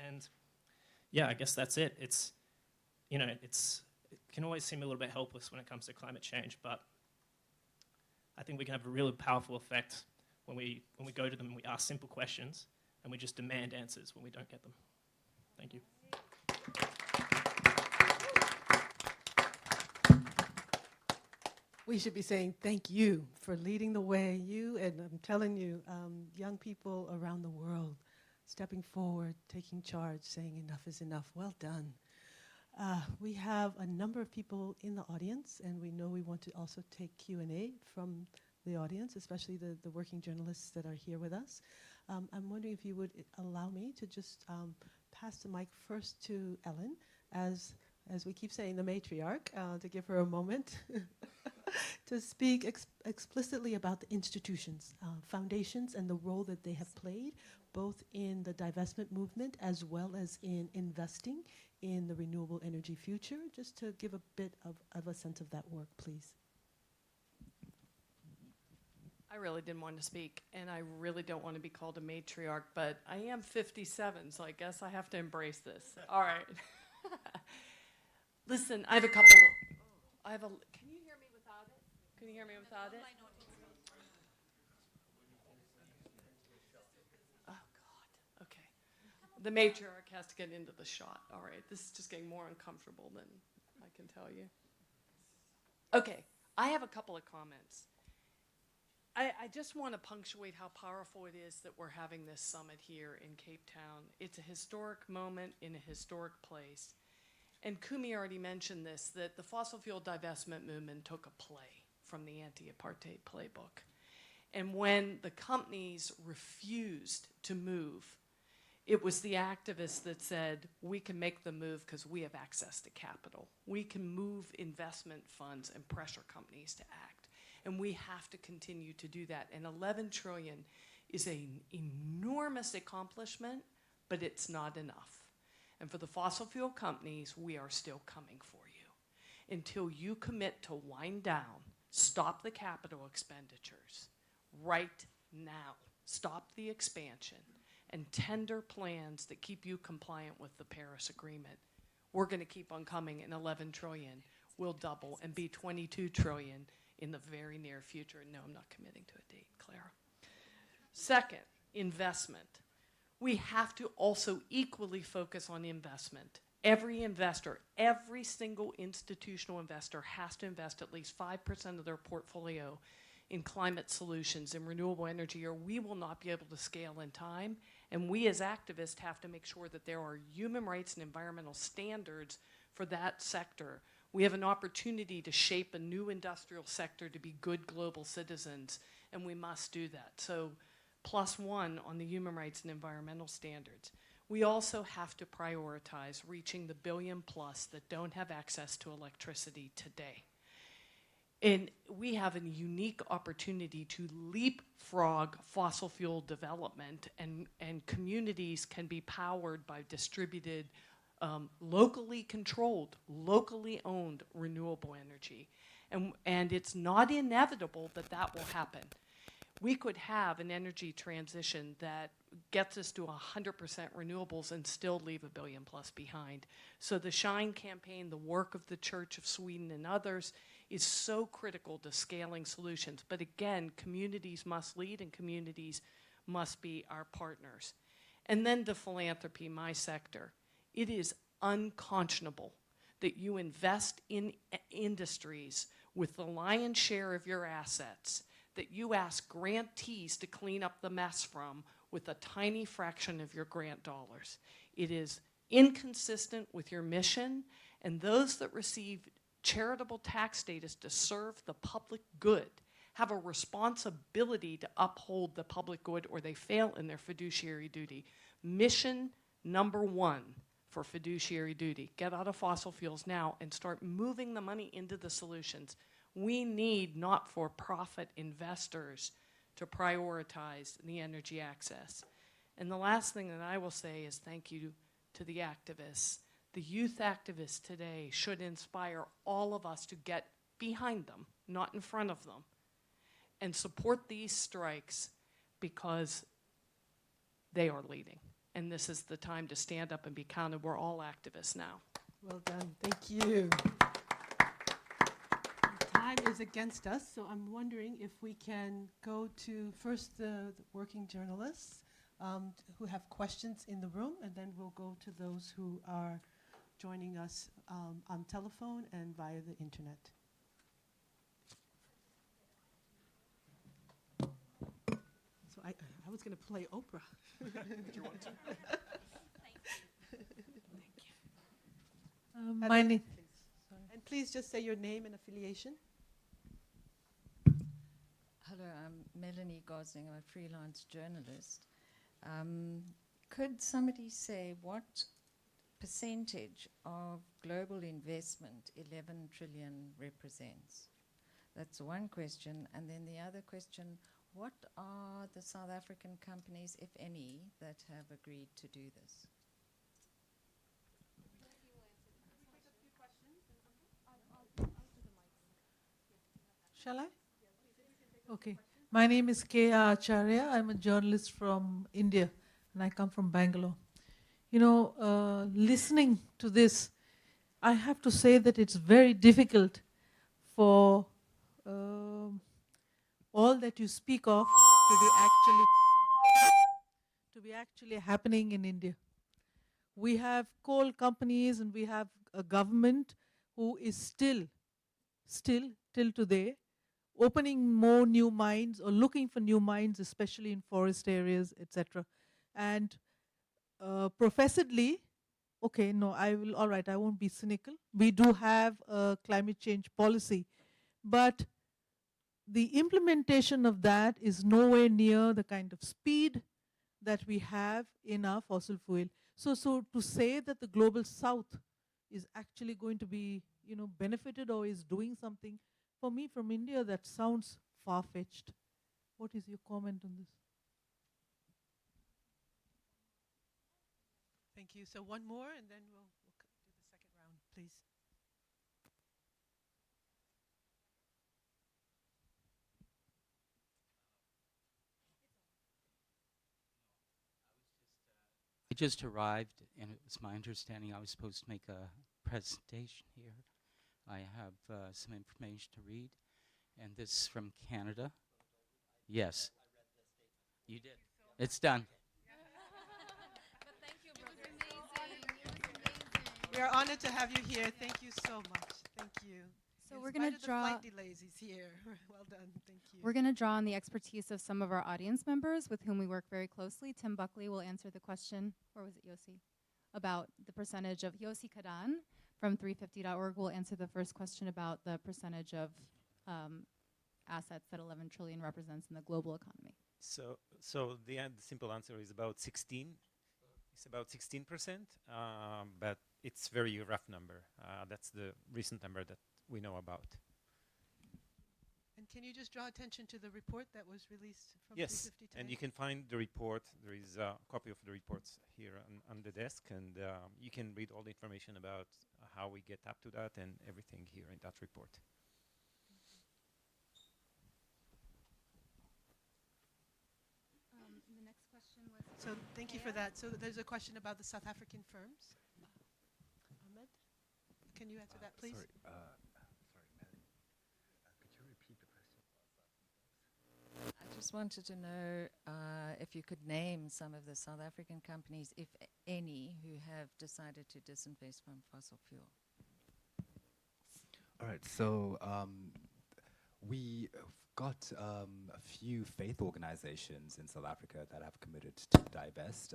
And yeah, I guess that's it. It's, you know, it can always seem a little bit helpless when it comes to climate change, but I think we can have a really powerful effect when we go to them and we ask simple questions and we just demand answers when we don't get them. Thank you. We should be saying thank you for leading the way. You, and I'm telling you, young people around the world stepping forward, taking charge, saying enough is enough. Well done. We have a number of people in the audience, and we know we want to also take Q&A from the audience, especially the working journalists that are here with us. I'm wondering if you would allow me to just pass the mic first to Ellen, as we keep saying, the matriarch, to give her a moment to speak explicitly about the institutions, foundations, and the role that they have played, both in the divestment movement as well as in investing in the renewable energy future, just to give a bit of a sense of that work, please. I really didn't want to speak, and I really don't want to be called a matriarch, but I am 57, so I guess I have to embrace this. All right. Listen, I have a couple of, can you hear me without it? Can you hear me without it? Oh, God. Okay. The matriarch has to get into the shot. All right. This is just getting more uncomfortable than I can tell you. Okay. I have a couple of comments. I just want to punctuate how powerful it is that we're having this summit here in Cape Town. It's a historic moment in a historic place. And Kumi already mentioned this, that the fossil fuel divestment movement took a play from the anti-apartheid playbook. And when the companies refused to move, it was the activists that said, we can make the move because we have access to capital. We can move investment funds and pressure companies to act. And we have to continue to do that. And 11 trillion is an enormous accomplishment, but it's not enough. And for the fossil fuel companies, we are still coming for you. Until you commit to wind down, stop the capital expenditures right now, stop the expansion, and tender plans that keep you compliant with the Paris Agreement, we're going to keep on coming, and 11 trillion will double and be 22 trillion in the very near future. No, I'm not committing to a date, Clara. Second, investment. We have to also equally focus on investment. Every investor, every single institutional investor has to invest at least 5% of their portfolio in climate solutions, in renewable energy, or we will not be able to scale in time. And we as activists have to make sure that there are human rights and environmental standards for that sector. We have an opportunity to shape a new industrial sector to be good global citizens, and we must do that. So +1 on the human rights and environmental standards. We also have to prioritize reaching the billion plus that don't have access to electricity today. And we have a unique opportunity to leapfrog fossil fuel development, and communities can be powered by distributed, locally controlled, locally owned renewable energy. And it's not inevitable that that will happen. We could have an energy transition that gets us to 100% renewables and still leave a billion plus behind. So the SHINE campaign, the work of the Church of Sweden and others, is so critical to scaling solutions. But again, communities must lead and communities must be our partners. And then the philanthropy, my sector. It is unconscionable that you invest in industries with the lion's share of your assets, that you ask grantees to clean up the mess from, with a tiny fraction of your grant dollars. It is inconsistent with your mission, and those that receive charitable tax status to serve the public good have a responsibility to uphold the public good, or they fail in their fiduciary duty. Mission number one for fiduciary duty: get out of fossil fuels now and start moving the money into the solutions. We need not-for-profit investors to prioritize the energy access. And the last thing that I will say is thank you to the activists. The youth activists today should inspire all of us to get behind them, not in front of them, and support these strikes because they are leading. And this is the time to stand up and be counted. We're all activists now. Well done. Thank you. Time is against us, so I'm wondering if we can go to first the working journalists who have questions in the room, and then we'll go to those who are joining us on telephone and via the internet. So I was going to play Oprah. Did you want to? My name. And please just say your name and affiliation. Hello, I'm Melanie Gosling. I'm a freelance journalist. Could somebody say what percentage of global investment 11 trillion represents? That's one question. And then the other question, what are the South African companies, if any, that have agreed to do this? Shall I? Okay. My name is K.R. Acharya. I'm a journalist from India, and I come from Bangalore. You know, listening to this, I have to say that it's very difficult for all that you speak of to be actually happening in India. We have coal companies and we have a government who is still till today opening more new mines or looking for new mines, especially in forest areas, etc. And professedly, okay, no, all right, I won't be cynical. We do have a climate change policy, but the implementation of that is nowhere near the kind of speed that we have in our fossil fuel. So to say that the global south is actually going to be, you know, benefited or is doing something, for me from India, that sounds far-fetched. What is your comment on this? Thank you. So one more, and then we'll do the second round, please. I just arrived, and it was my understanding I was supposed to make a presentation here. I have some information to read, and this is from Canada. Yes. You did. It's done. But thank you, brother. It was amazing. We are honored to have you here. Thank you so much. Thank you. So In we're spite going to of the draw. flight delays, he's here. Well done. Thank you. We're going to draw on the expertise of some of our audience members with whom we work very closely. Tim Buckley will answer the question, or was it Yossi? About the percentage of Yossi Kadan from 350.org will answer the first question about the percentage of assets that 11 trillion represents in the global economy. So the simple answer is about 16. It's about 16%, but it's very rough number. That's the recent number that we know about. And can you just draw attention to the report that was released from Yes, 350 today? and you can find the report. There is a copy of the reports here on the desk, and you can read all the information about how we get up to that and everything here in that report. The next question was. So thank you for that. So there's a question about the South African firms. Ahmed, can you answer that, please? Sorry, Melanie. Could you repeat the question? I just wanted to know if you could name some of the South African companies, if any, who have decided to disinvest from fossil fuel. All right, so we got a few faith organizations in South Africa that have committed to divest,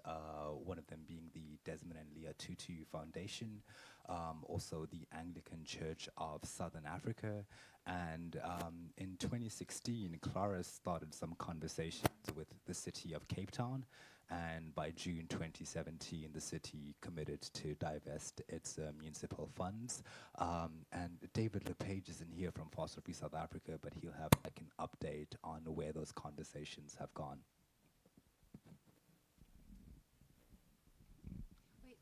one of them being the Desmond and Leah Tutu Foundation, also the Anglican Church of Southern Africa, and in 2016, Claris started some conversations with the city of Cape Town, and by June 2017, the city committed to divest its municipal funds. And David LePage is in here from Fossil Free South Africa, but he'll have like an update on where those conversations have gone. Wait,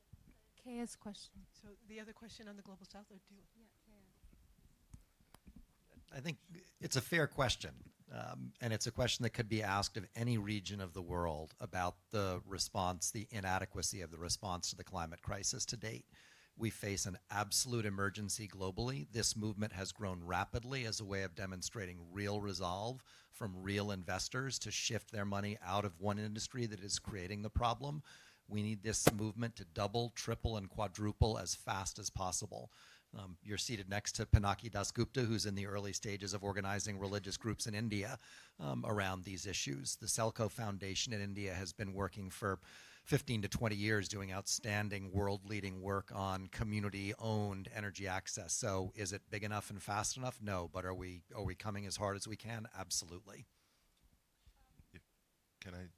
Kaya's question. So the other question on the Global South, or do you? I think it's a fair question, and it's a question that could be asked of any region of the world about the response, the inadequacy of the response to the climate crisis to date. We face an absolute emergency globally. This movement has grown rapidly as a way of demonstrating real resolve from real investors to shift their money out of one industry that is creating the problem. We need this movement to double, triple, and quadruple as fast as possible. You're seated next to Pinaki Dasgupta, who's in the early stages of organizing religious groups in India around these issues. The Selco Foundation in India has been working for 15 to 20 years doing outstanding world-leading work on community-owned energy access. So is it big enough and fast enough? No, but are we coming as hard as we can? Absolutely. Can I?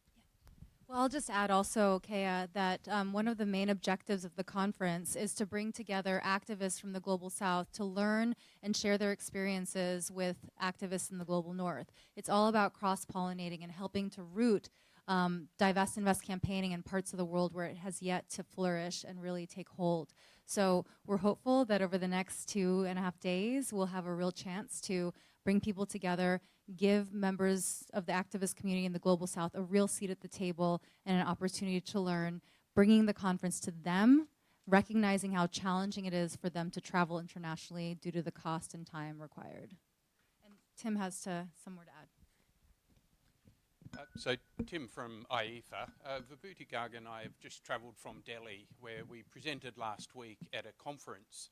Well, I'll just add also, Kaya, that one of the main objectives of the conference is to bring together activists from the Global South to learn and share their experiences with activists in the Global North. It's all about cross-pollinating and helping to root divest-invest campaigning in parts of the world where it has yet to flourish and really take hold. So we're hopeful that over the next 2.5 days, we'll have a real chance to bring people together, give members of the activist community in the Global South a real seat at the table and an opportunity to learn, bringing the conference to them, recognizing how challenging it is for them to travel internationally due to the cost and time required. And Tim has some more to add. So Tim from IEFA. Vibhuti Garg and I have just travelled from Delhi, where we presented last week at a conference.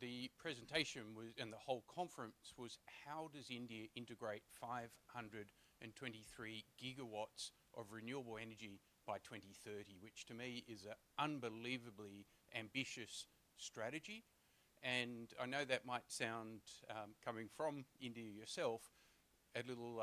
The presentation was, and the whole conference was, how does India integrate 523 gigawatts of renewable energy by 2030, which to me is an unbelievably ambitious strategy. And I know that might sound, coming from India yourself, a little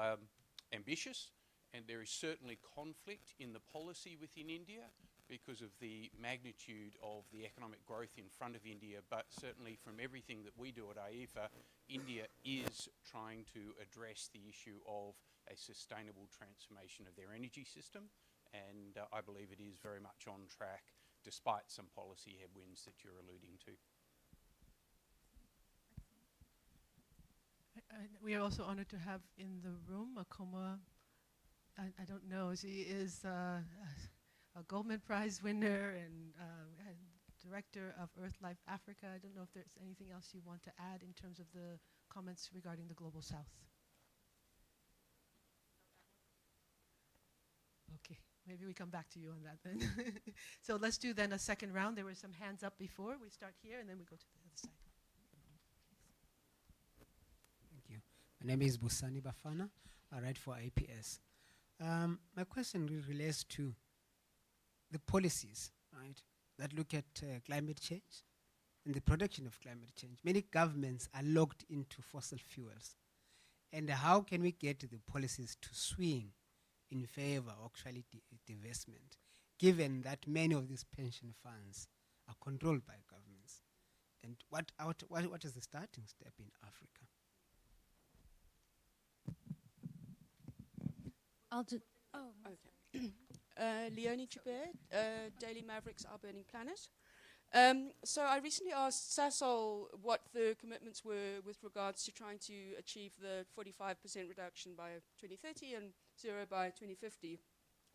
ambitious, and there is certainly conflict in the policy within India because of the magnitude of the economic growth in front of India, but certainly from everything that we do at IEFA, India is trying to address the issue of a sustainable transformation of their energy system, and I believe it is very much on track, despite some policy headwinds that you're alluding to. We are also honored to have in the room Akoma. I don't know, she is a Goldman Prize winner and director of Earth Life Africa. I don't know if there's anything else you want to add in terms of the comments regarding the Global South. Okay, maybe we come back to you on that then. So let's do then a second round. There were some hands up before. We start here and then we go to the other side. Thank you. My name is Busani Bafana. I write for IPS. My question really relates to the policies, right, that look at climate change and the production of climate change. Many governments are locked into fossil fuels. And how can we get the policies to swing in favor of actually divestment, given that many of these pension funds are controlled by governments? And what is the starting step in Africa? I'll just, Okay. Leonie Joubert, Daily Mavericks, Our Burning Planet. So I recently asked Sasol what the commitments were with regards to trying to achieve the 45% reduction by 2030 and 0 by 2050,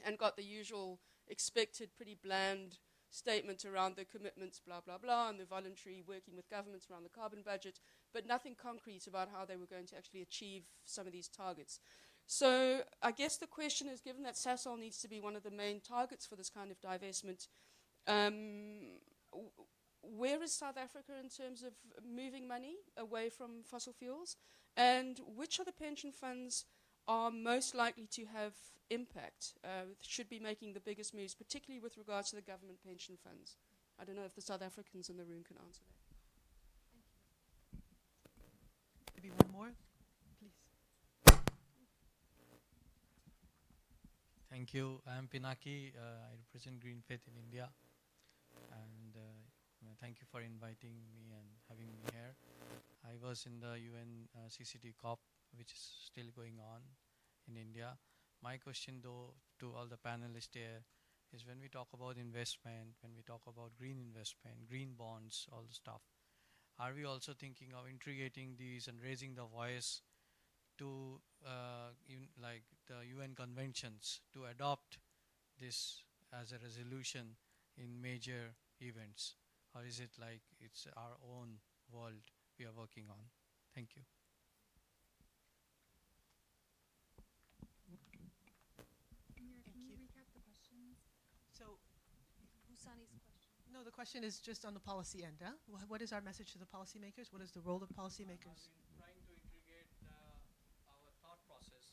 and got the usual expected pretty bland statement around the commitments, blah, blah, blah, and the voluntary working with governments around the carbon budget, but nothing concrete about how they were going to actually achieve some of these targets. So I guess the question is, given that Sasol needs to be one of the main targets for this kind of divestment, where is South Africa in terms of moving money away from fossil fuels? And which of the pension funds are most likely to have impact, should be making the biggest moves, particularly with regards to the government pension funds? I don't know if the South Africans in the room can answer that. Maybe one more, please. Thank you. I'm Pinaki. I represent Green Faith in India. And thank you for inviting me and having me here. I was in the UN CCT COP, which is still going on in India. My question, though, to all the panelists here is, when we talk about investment, when we talk about green investment, green bonds, all the stuff, are we also thinking of integrating these and raising the voice to like the UN conventions to adopt this as a resolution in major events? Or is it like it's our own world we are working on? Thank you. Can you recap the questions? So, Busani's question. no, the question is just on the policy end, huh? What is our message to the policymakers? What is the role of policymakers? Trying to integrate our thought process,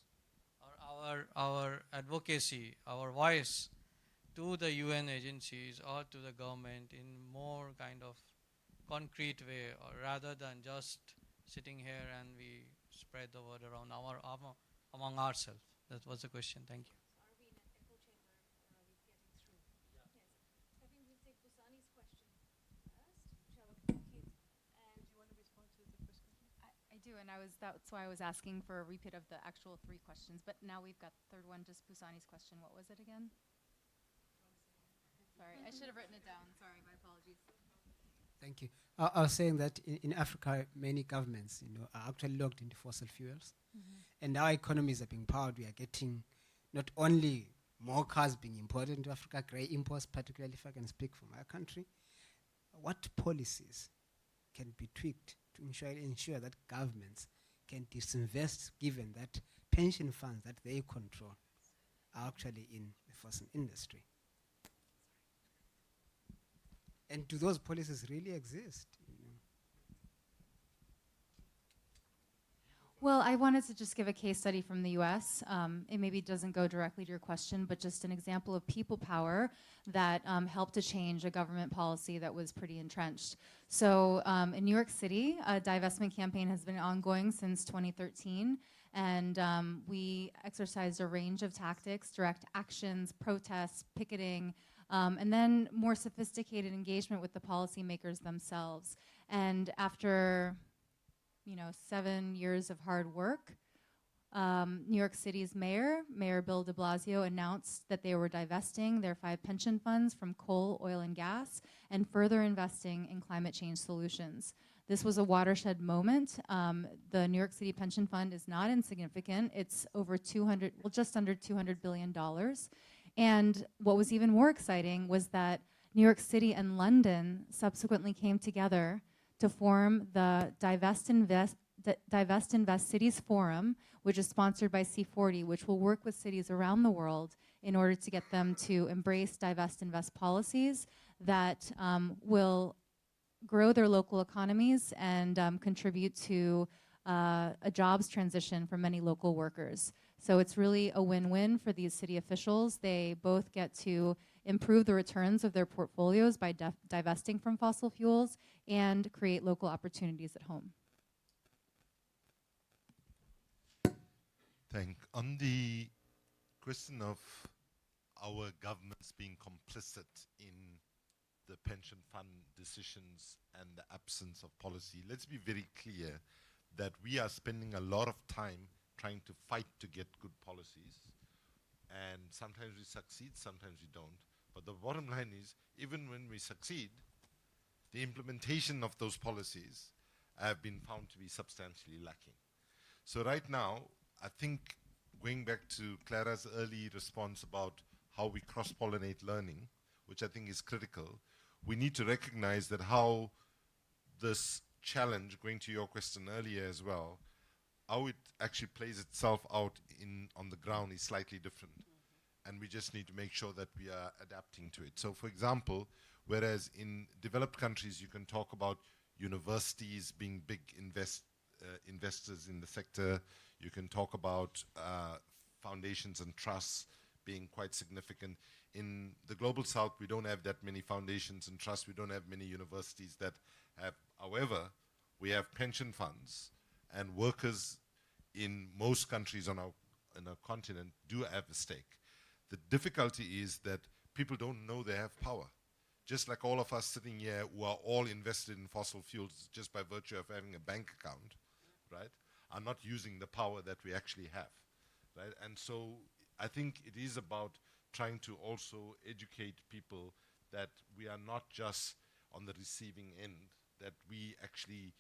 or our advocacy, our voice to the UN agencies or to the government in more kind of concrete way, or rather than just sitting here and we spread the word around among ourselves. That was the question. Thank you. Are we in an echo chamber? Or are we getting through? Yes. I think we'll take Busani's question first. Shall we take it? And do you want to respond to the first question? I do, and that's why I was asking for a repeat of the actual 3 questions. But now we've got the third one, just Busani's question. What was it again? Sorry, I should have written it down. Sorry, my apologies. Thank you. I was saying that in Africa, many governments, are actually locked into fossil fuels, and our economies are being powered. We are getting not only more cars being imported into Africa, grey imports, particularly if I can speak for my country. What policies can be tweaked to ensure that governments can disinvest, given that pension funds that they control are actually in the fossil industry? And do those policies really exist? Well, I wanted to just give a case study from the US. It maybe doesn't go directly to your question, but just an example of people power that helped to change a government policy that was pretty entrenched. So in New York City, a divestment campaign has been ongoing since 2013. And we exercised a range of tactics: direct actions, protests, picketing, and then more sophisticated engagement with the policymakers themselves. And after 7 years of hard work, New York City's Mayor Bill de Blasio, announced that they were divesting their 5 pension funds from coal, oil, and gas, and further investing in climate change solutions. This was a watershed moment. The New York City Pension Fund is not insignificant. It's over just under $200 billion. And what was even more exciting was that New York City and London subsequently came together to form the Divest-invest Cities Forum, which is sponsored by C40, which will work with cities around the world in order to get them to embrace divest-invest policies that will grow their local economies and contribute to a jobs transition for many local workers. So it's really a win-win for these city officials. They both get to improve the returns of their portfolios by divesting from fossil fuels and create local opportunities at home. On the question of our governments being complicit in the pension fund decisions and the absence of policy, let's be very clear that we are spending a lot of time trying to fight to get good policies, and sometimes we succeed, sometimes we don't. But the bottom line is, even when we succeed, the implementation of those policies have been found to be substantially lacking. So right now, I think, going back to Clara's early response about how we cross-pollinate learning, which I think is critical, we need to recognize that how this challenge, going to your question earlier as well, how it actually plays itself out on the ground is slightly different. And we just need to make sure that we are adapting to it. So for example, Whereas in developed countries, you can talk about universities being big investors in the sector. You can talk about foundations and trusts being quite significant. In the global south, we don't have that many foundations and trusts. We don't have many universities that have. However, we have pension funds, and workers in most countries on our continent do have a stake. The difficulty is that people don't know they have power. Just like all of us sitting here who are all invested in fossil fuels just by virtue of having a bank account, right, are not using the power that we actually have, right? And so I think it is about trying to also educate people that we are not just on the receiving end, that we actually,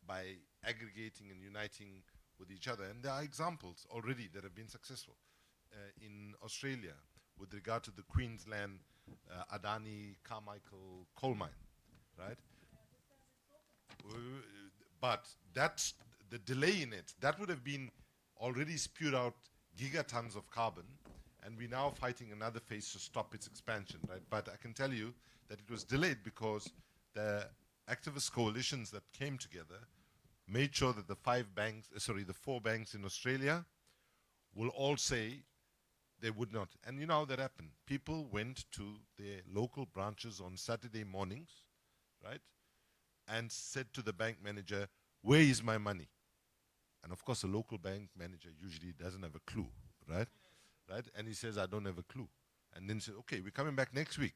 by aggregating and uniting with each other, and there are examples already that have been successful. In Australia, with regard to the Queensland Adani Carmichael coal mine, right? But that's the delay in it. That would have been already spewed out gigatons of carbon, and we're now fighting another phase to stop its expansion, right? But I can tell you that it was delayed because the activist coalitions that came together made sure that the the 4 banks in Australia will all say they would not. And you know how that happened. People went to their local branches on Saturday mornings, right, and said to the bank manager, "Where is my money?" And of course, the local bank manager usually doesn't have a clue, right? Right? And he says, "I don't have a clue." And then said, "Okay, we're coming back next week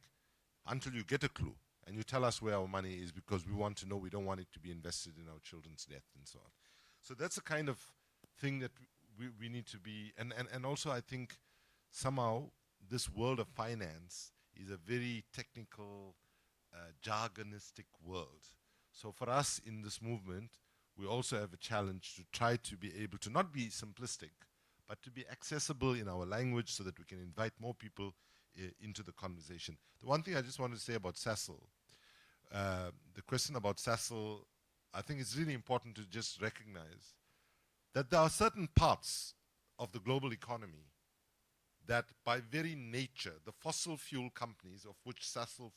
until you get a clue. And you tell us where our money is, because we want to know. We don't want it to be invested in our children's death," and so on. So that's the kind of thing that we need to be, and also I think somehow this world of finance is a very technical, jargonistic world. So for us in this movement, we also have a challenge to try to be able to not be simplistic, but to be accessible in our language so that we can invite more people into the conversation. The one thing I just wanted to say about Sasol, the question about Sasol, I think it's really important to just recognize that there are certain parts of the global economy that by very nature, the fossil fuel companies, of which Sasol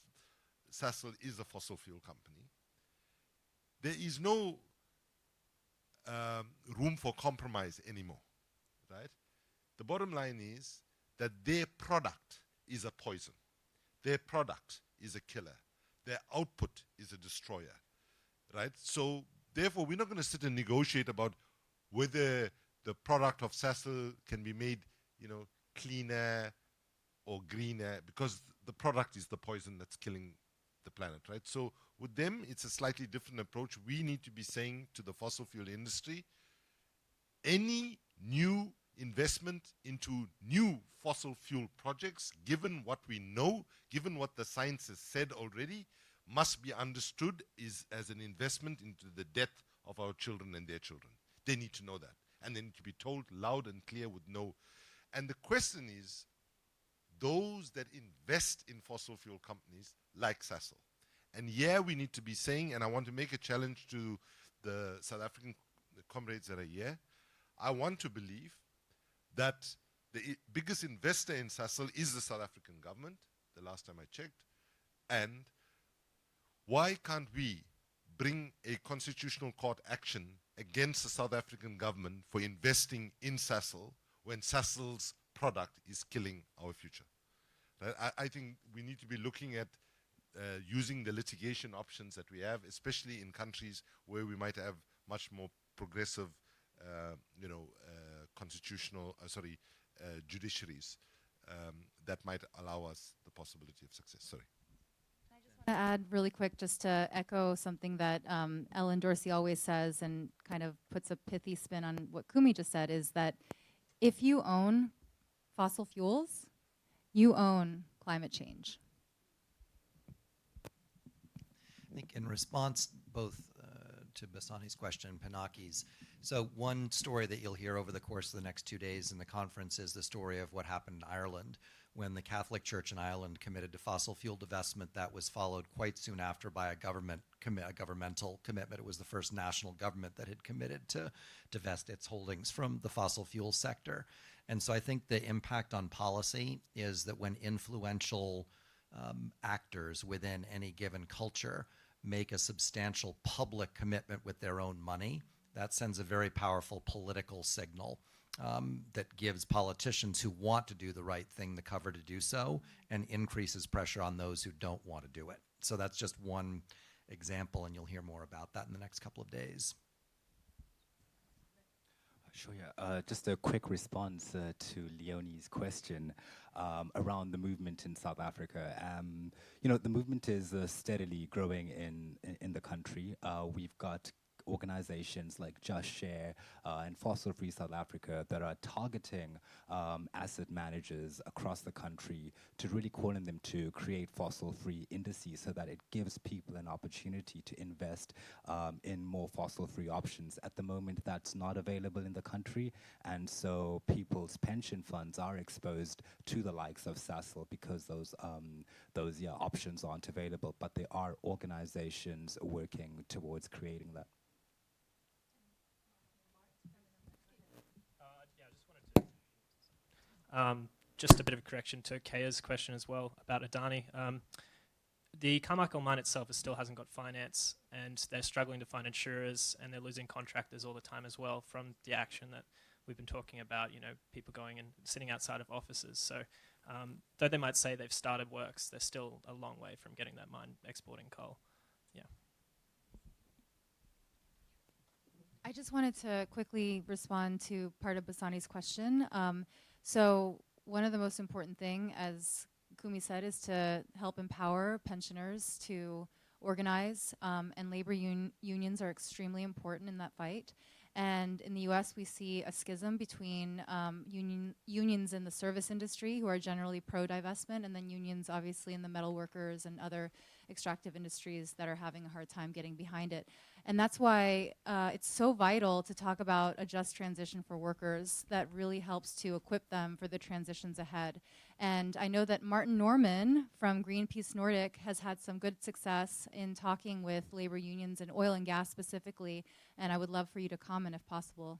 is a fossil fuel company, there is no room for compromise anymore, right? The bottom line is that their product is a poison. Their product is a killer. Their output is a destroyer, right? So therefore, we're not going to sit and negotiate about whether the product of Sasol can be made, cleaner or greener, because the product is the poison that's killing the planet, right? So with them, it's a slightly different approach. We need to be saying to the fossil fuel industry, any new investment into new fossil fuel projects, given what we know, given what the science has said already, must be understood as an investment into the death of our children and their children. They need to know that. And they need to be told loud and clear with no. And the question is, those that invest in fossil fuel companies like Sasol. And here we need to be saying, and I want to make a challenge to the South African comrades that are here, I want to believe that the biggest investor in Sasol is the South African government, the last time I checked. And why can't we bring a constitutional court action against the South African government for investing in Sasol when Sasol's product is killing our future? I think we need to be looking at using the litigation options that we have, especially in countries where we might have much more progressive, judiciaries that might allow us the possibility of success. Sorry. To add really quick, just to echo something that Ellen Dorsey always says and kind of puts a pithy spin on what Kumi just said, is that if you own fossil fuels, you own climate change. I think in response both to Basani's question and Pinaki's, so one story that you'll hear over the course of the next 2 days in the conference is the story of what happened in Ireland when the Catholic Church in Ireland committed to fossil fuel divestment. That was followed quite soon after by a governmental commitment. It was the first national government that had committed to divest its holdings from the fossil fuel sector. And so I think the impact on policy is that when influential actors within any given culture make a substantial public commitment with their own money, that sends a very powerful political signal that gives politicians who want to do the right thing the cover to do so and increases pressure on those who don't want to do it. So that's just one example, and you'll hear more about that in the next couple of days. Sure, yeah. Just a quick response to Leonie's question around the movement in South Africa. The movement is steadily growing in the country. We've got organizations like Just Share and Fossil Free South Africa that are targeting asset managers across the country to really calling them to create fossil-free indices so that it gives people an opportunity to invest in more fossil-free options. At the moment, that's not available in the country, and so people's pension funds are exposed to the likes of Sasol because those options aren't available, but there are organizations working towards creating that. Just a bit of a correction to Kaya's question as well about Adani. The Carmichael mine itself still hasn't got finance, and they're struggling to find insurers, and they're losing contractors all the time as well from the action that we've been talking about, people going and sitting outside of offices. So though they might say they've started works, they're still a long way from getting that mine exporting coal. Yeah. I just wanted to quickly respond to part of Basani's question. So one of the most important thing, as Kumi said, is to help empower pensioners to organize, and labor unions are extremely important in that fight. And in the US, we see a schism between unions in the service industry, who are generally pro-divestment, and then unions obviously in the metal workers and other extractive industries that are having a hard time getting behind it. And that's why it's so vital to talk about a just transition for workers that really helps to equip them for the transitions ahead. And I know that Martin Norman from Greenpeace Nordic has had some good success in talking with labor unions in oil and gas specifically, and I would love for you to comment if possible.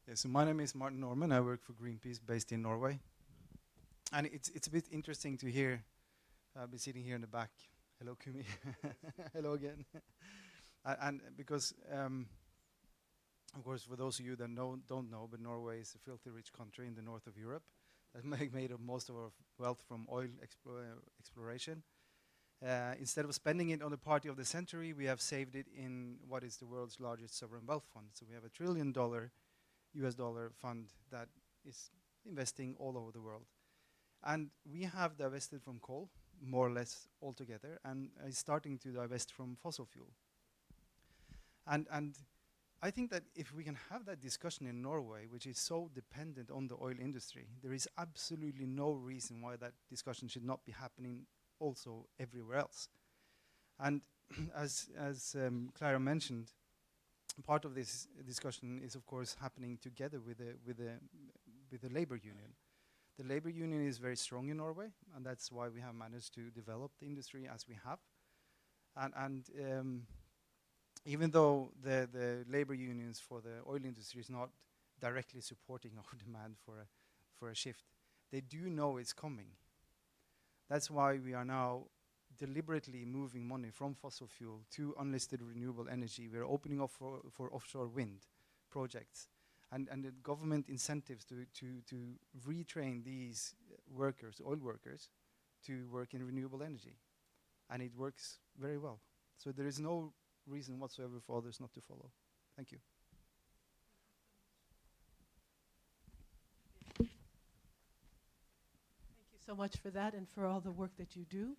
Yeah, so my name is Martin Norman. I work for Greenpeace based in Norway. And it's a bit interesting to hear, I've been sitting here in the back. Hello, Kumi. Hello again. And because, of course, for those of you that don't know, but Norway is a filthy rich country in the north of Europe that made up most of our wealth from oil exploration. Instead of spending it on the party of the century, we have saved it in what is the world's largest sovereign wealth fund. So we have $1 trillion US dollar fund that is investing all over the world. And we have divested from coal, more or less altogether, and is starting to divest from fossil fuel. And I think that if we can have that discussion in Norway, which is so dependent on the oil industry, there is absolutely no reason why that discussion should not be happening also everywhere else. And as Clara mentioned, part of this discussion is, of course, happening together with the labor union. The labor union is very strong in Norway, and that's why we have managed to develop the industry as we have. And even though the labor unions for the oil industry is not directly supporting our demand for a shift, they do know it's coming. That's why we are now deliberately moving money from fossil fuel to unlisted renewable energy. We're opening up for offshore wind projects and the government incentives to retrain these workers, oil workers, to work in renewable energy. And it works very well. So there is no reason whatsoever for others not to follow. Thank you. Thank you so much for that and for all the work that you do.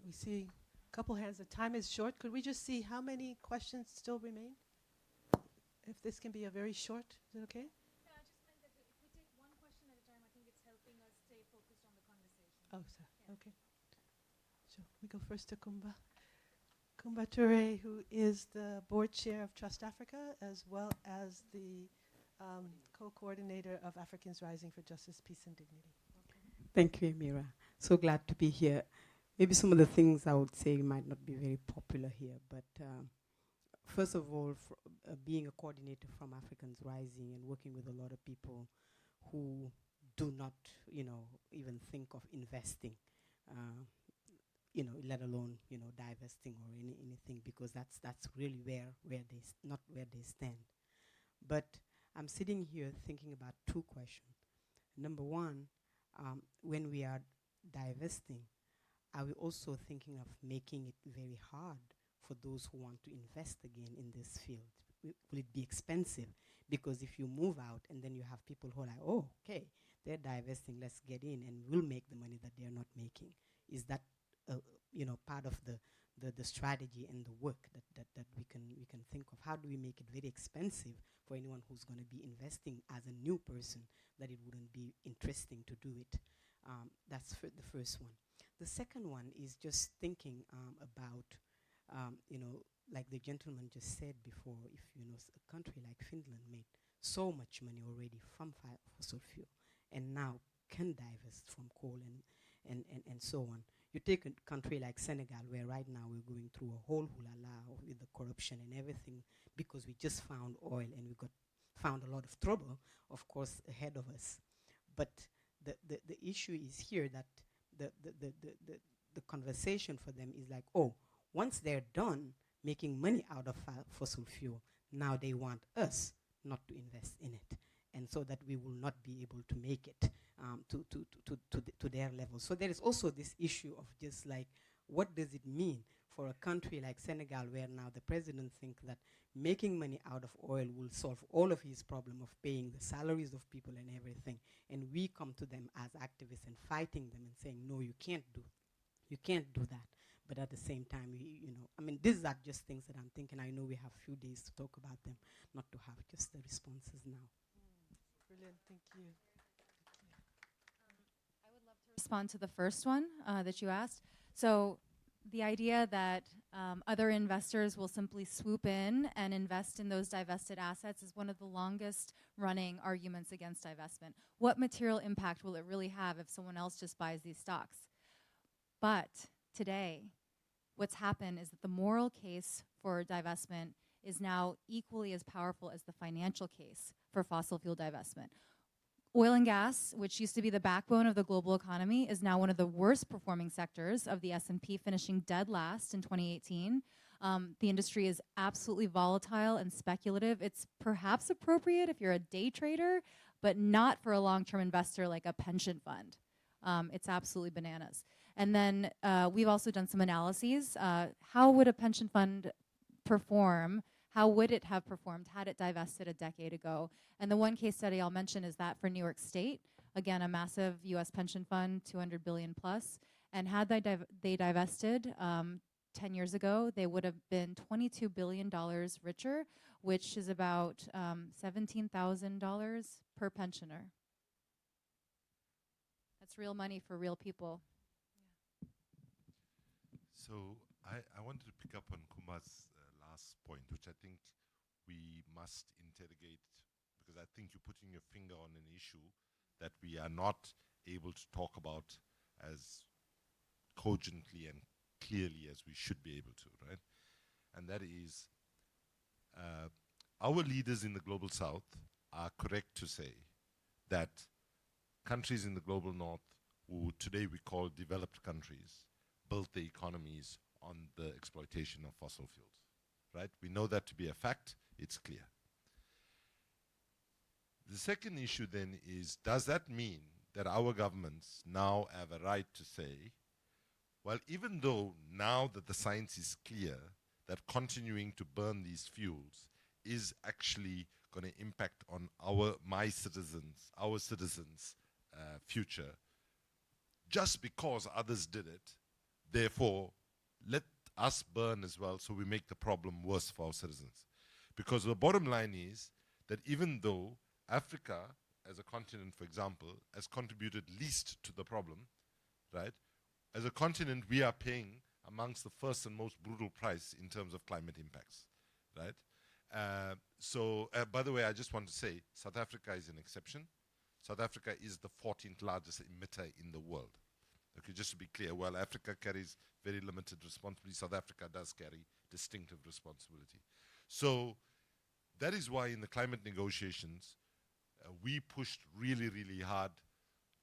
We see a couple hands. The time is short. Could we just see how many questions still remain? If this can be a very short, is it okay? Yeah, I just meant that if we take one question at a time, I think it's helping us stay focused on the conversation. Oh, so, okay. So we go first to Kumba. Kumba Toure, who is the board chair of Trust Africa, as well as the co-coordinator of Africans Rising for Justice, Peace and Dignity. Thank you, Amira. So glad to be here. Maybe some of the things I would say might not be very popular here, but first of all, being a coordinator from Africans Rising and working with a lot of people who do not, even think of investing, let alone, divesting or anything, because that's really not where they stand. But I'm sitting here thinking about two questions. Number one, when we are divesting, are we also thinking of making it very hard for those who want to invest again in this field? Will it be expensive? Because if you move out and then you have people who are like, oh, okay, they're divesting, let's get in and we'll make the money that they're not making. Is that part of the strategy and the work that we can think of? How do we make it very expensive for anyone who's going to be investing as a new person, that it wouldn't be interesting to do it? That's the first one. The second one is just thinking about, like the gentleman just said before, if a country like Finland made so much money already from fossil fuel and now can divest from coal and so on. You take a country like Senegal, where right now we're going through a whole hula with the corruption and everything, because we just found oil and we found a lot of trouble, of course, ahead of us. But the issue is here that the conversation for them is like, oh, once they're done making money out of fossil fuel, now they want us not to invest in it, and so that we will not be able to make it to their level. So there is also this issue of just like, what does it mean for a country like Senegal, where now the president thinks that making money out of oil will solve all of his problem of paying the salaries of people and everything, and we come to them as activists and fighting them and saying, no, you can't do that. But at the same time, these are just things that I'm thinking. I know we have a few days to talk about them, not to have just the responses now. Brilliant, thank you. I would love to respond to the first one that you asked. So the idea that other investors will simply swoop in and invest in those divested assets is one of the longest running arguments against divestment. What material impact will it really have if someone else just buys these stocks? But today, what's happened is that the moral case for divestment is now equally as powerful as the financial case for fossil fuel divestment. Oil and gas, which used to be the backbone of the global economy, is now one of the worst performing sectors of the S&P, finishing dead last in 2018. The industry is absolutely volatile and speculative. It's perhaps appropriate if you're a day trader, but not for a long-term investor like a pension fund. It's absolutely bananas. And then we've also done some analyses. How would a pension fund perform? How would it have performed had it divested a decade ago? And the one case study I'll mention is that for New York State, again, a massive US pension fund, 200 billion plus, and had they divested 10 years ago, they would have been $22 billion richer, which is about $17,000 per pensioner. That's real money for real people. So I wanted to pick up on Kuma's last point, which I think we must interrogate, because I think you're putting your finger on an issue that we are not able to talk about as cogently and clearly as we should be able to, right? And that is, our leaders in the global south are correct to say that countries in the global north, who today we call developed countries, built their economies on the exploitation of fossil fuels, right? We know that to be a fact, it's clear. The second issue then is, does that mean that our governments now have a right to say, well, even though now that the science is clear that continuing to burn these fuels is actually going to impact on our citizens' future, just because others did it, therefore, let us burn as well, so we make the problem worse for our citizens. Because the bottom line is that even though Africa, as a continent, for example, has contributed least to the problem, right? As a continent, we are paying amongst the first and most brutal price in terms of climate impacts, right? By the way, I just want to say, South Africa is an exception. South Africa is the 14th largest emitter in the world, Okay, just to be clear, while Africa carries very limited responsibility, South Africa does carry distinctive responsibility. So that is why in the climate negotiations, we pushed really, really hard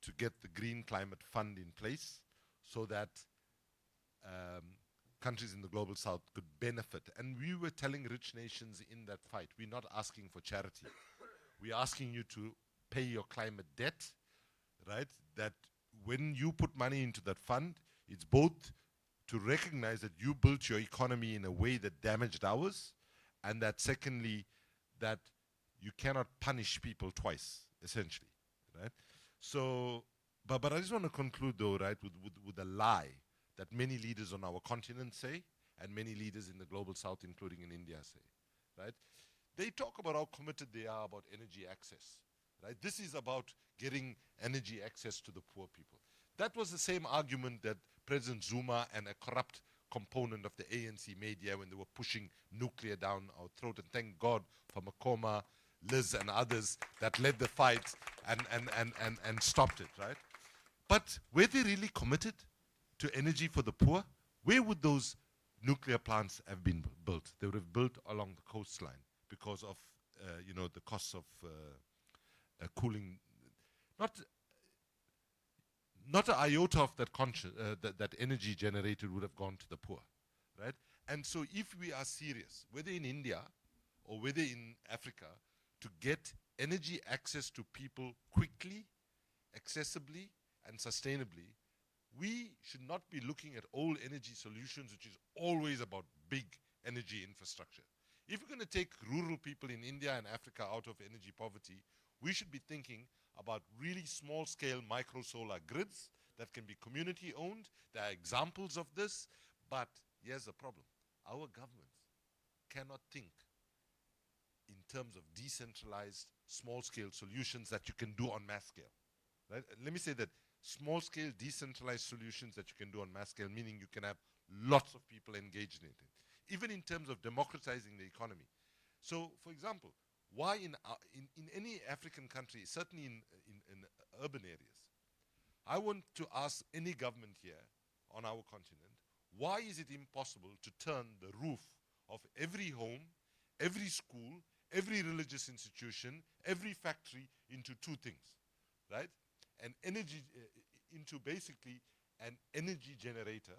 to get the Green Climate Fund in place so that countries in the global south could benefit. And we were telling rich nations in that fight, we're not asking for charity. We're asking you to pay your climate debt, right? That when you put money into that fund, it's both to recognize that you built your economy in a way that damaged ours, and that secondly, that you cannot punish people twice, essentially, right? So, but I just want to conclude though, right, with a lie that many leaders on our continent say, and many leaders in the global south, including in India, say, right? They talk about how committed they are about energy access, right? This is about getting energy access to the poor people. That was the same argument that President Zuma and a corrupt component of the ANC made here when they were pushing nuclear down our throat. And thank God for Makoma, Liz, and others that led the fight and stopped it, right? But were they really committed to energy for the poor? Where would those nuclear plants have been built? They would have built along the coastline because of, you know, the costs of cooling. Not an iota of that, that energy generated would have gone to the poor, right? And so if we are serious, whether in India or whether in Africa, to get energy access to people quickly, accessibly, and sustainably, we should not be looking at old energy solutions, which is always about big energy infrastructure. If we're going to take rural people in India and Africa out of energy poverty, we should be thinking about really small-scale micro-solar grids that can be community-owned. There are examples of this, but here's the problem. Our governments cannot think in terms of decentralized, small-scale solutions that you can do on mass scale. Right? Let me say that small-scale, decentralized solutions that you can do on mass scale, meaning you can have lots of people engaged in it, even in terms of democratizing the economy. So, for example, why in any African country, certainly in urban areas, I want to ask any government here on our continent, why is it impossible to turn the roof of every home, every school, every religious institution, every factory into two things, right? An energy, into basically an energy generator,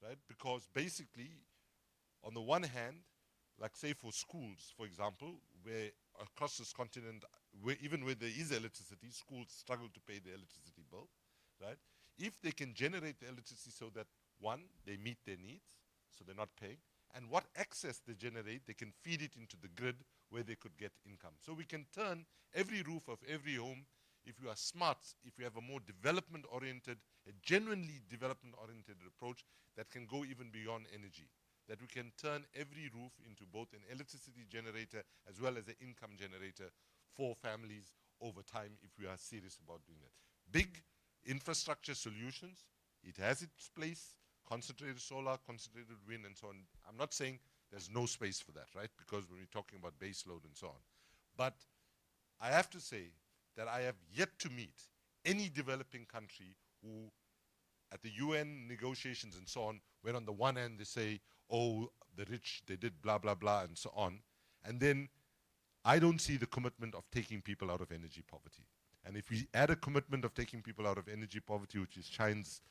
right? Because basically, on the one hand, like say for schools, for example, where across this continent, even where there is electricity, schools struggle to pay the electricity bill, right? If they can generate the electricity so that, one, they meet their needs, so they're not paying, and what excess they generate, they can feed it into the grid where they could get income. So we can turn every roof of every home, if you are smart, if you have a more development-oriented, a genuinely development-oriented approach that can go even beyond energy, that we can turn every roof into both an electricity generator as well as an income generator for families over time if we are serious about doing that. Big infrastructure solutions, it has its place, concentrated solar, concentrated wind, and so on. I'm not saying there's no space for that, right? Because when we're talking about base load and so on. But I have to say that I have yet to meet any developing country who, at the UN negotiations and so on, when on the one hand they say, oh, the rich, they did blah, blah, blah, and so on. And then I don't see the commitment of taking people out of energy poverty. And if we add a commitment of taking people out of energy poverty, which is Chine's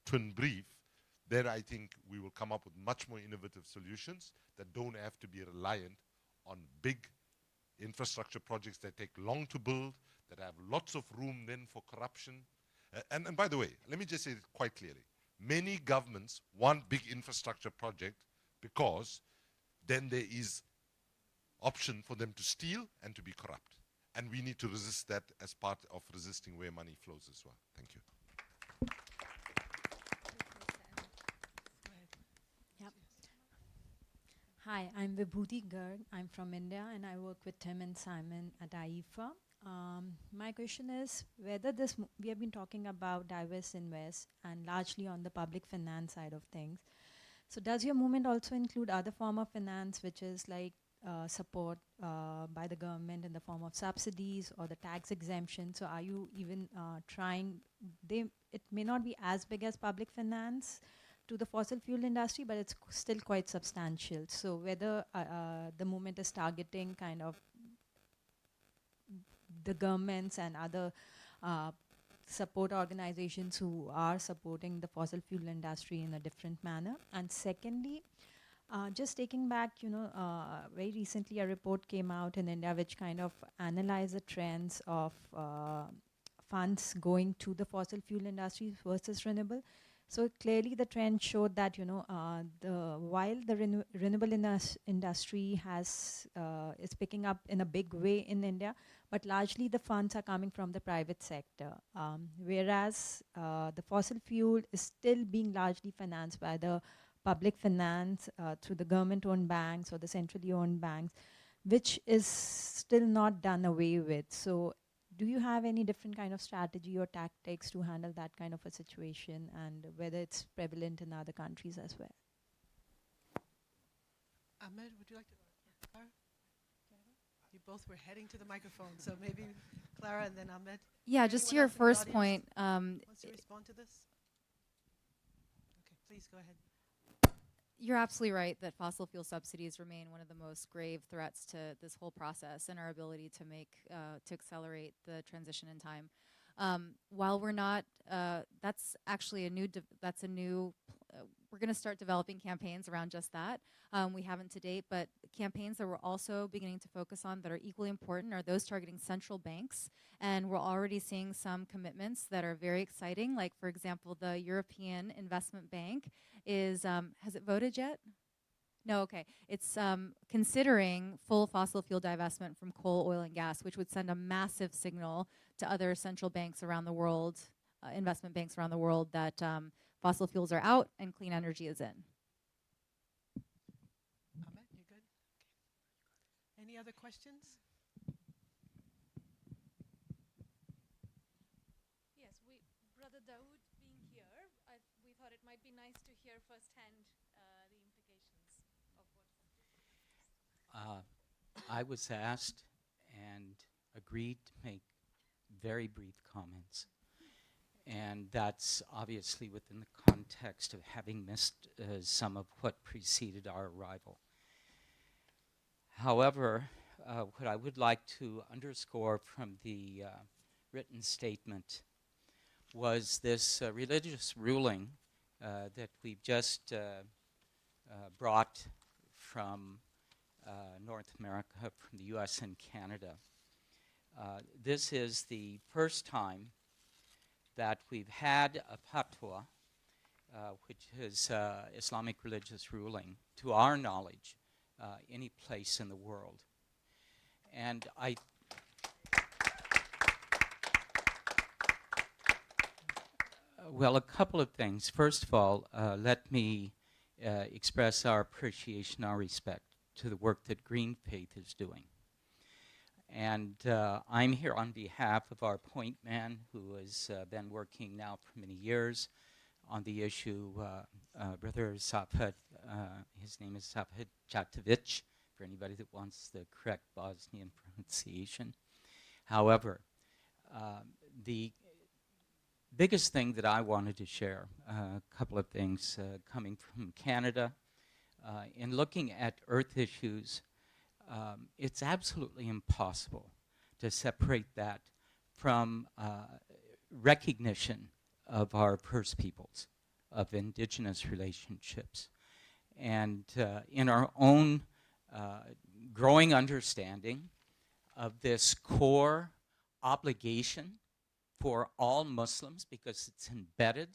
twin brief, then I think we will come up with much more innovative solutions that don't have to be reliant on big infrastructure projects that take long to build, that have lots of room then for corruption. And by the way, let me just say it quite clearly. Many governments want big infrastructure project because then there is option for them to steal and to be corrupt. And we need to resist that as part of resisting where money flows as well. Thank you. Yep. Hi, I'm Vibhuti Garg. I'm from India and I work with Tim and Simon at IEFA. My question is whether we have been talking about divest-invest and largely on the public finance side of things. So does your movement also include other form of finance, which is like support by the government in the form of subsidies or the tax exemption. So are you even trying, it may not be as big as public finance to the fossil fuel industry, but it's still quite substantial. So whether the movement is targeting kind of the governments and other support organizations who are supporting the fossil fuel industry in a different manner. And secondly, just taking back, very recently a report came out in India which kind of analyzed the trends of funds going to the fossil fuel industry versus renewable. So clearly the trend showed that, while the renewable industry is picking up in a big way in India, but largely the funds are coming from the private sector. Whereas the fossil fuel is still being largely financed by the public finance through the government-owned banks or the centrally owned banks, which is still not done away with. So do you have any different kind of strategy or tactics to handle that kind of a situation, and whether it's prevalent in other countries as well? Ahmed, would you like to? Clara? You both were heading to the microphone, so maybe Clara and then Ahmed. Yeah, just to your first point. Wants to respond to this? Okay, please go ahead. You're absolutely right that fossil fuel subsidies remain one of the most grave threats to this whole process and our ability to to accelerate the transition in time. While we're not, that's actually we're going to start developing campaigns around just that. We haven't to date, but campaigns that we're also beginning to focus on that are equally important are those targeting central banks. And we're already seeing some commitments that are very exciting. Like, for example, the European Investment Bank is, has it voted yet? No, okay. It's considering full fossil fuel divestment from coal, oil, and gas, which would send a massive signal to other central banks around the world, investment banks around the world, that fossil fuels are out and clean energy is in. Ahmed, you good? Okay. Any other questions? Yes, Brother Dawood being here, we thought it might be nice to hear firsthand the implications of what. I was asked and agreed to make very brief comments. And that's obviously within the context of having missed some of what preceded our arrival. However, what I would like to underscore from the written statement was this religious ruling that we've just brought from North America, from the US and Canada. This is the first time that we've had a fatwa, which is Islamic religious ruling, to our knowledge, any place in the world. And well, a couple of things. First of all, let me express our appreciation, our respect to the work that Green Faith is doing. And I'm here on behalf of our point man, who has been working now for many years on the issue, Brother Safet, his name is Safet Chatovic, for anybody that wants the correct Bosnian pronunciation. However, the biggest thing that I wanted to share, a couple of things coming from Canada, in looking at earth issues, it's absolutely impossible to separate that from recognition of our First Peoples, of indigenous relationships. And in our own growing understanding of this core obligation for all Muslims, because it's embedded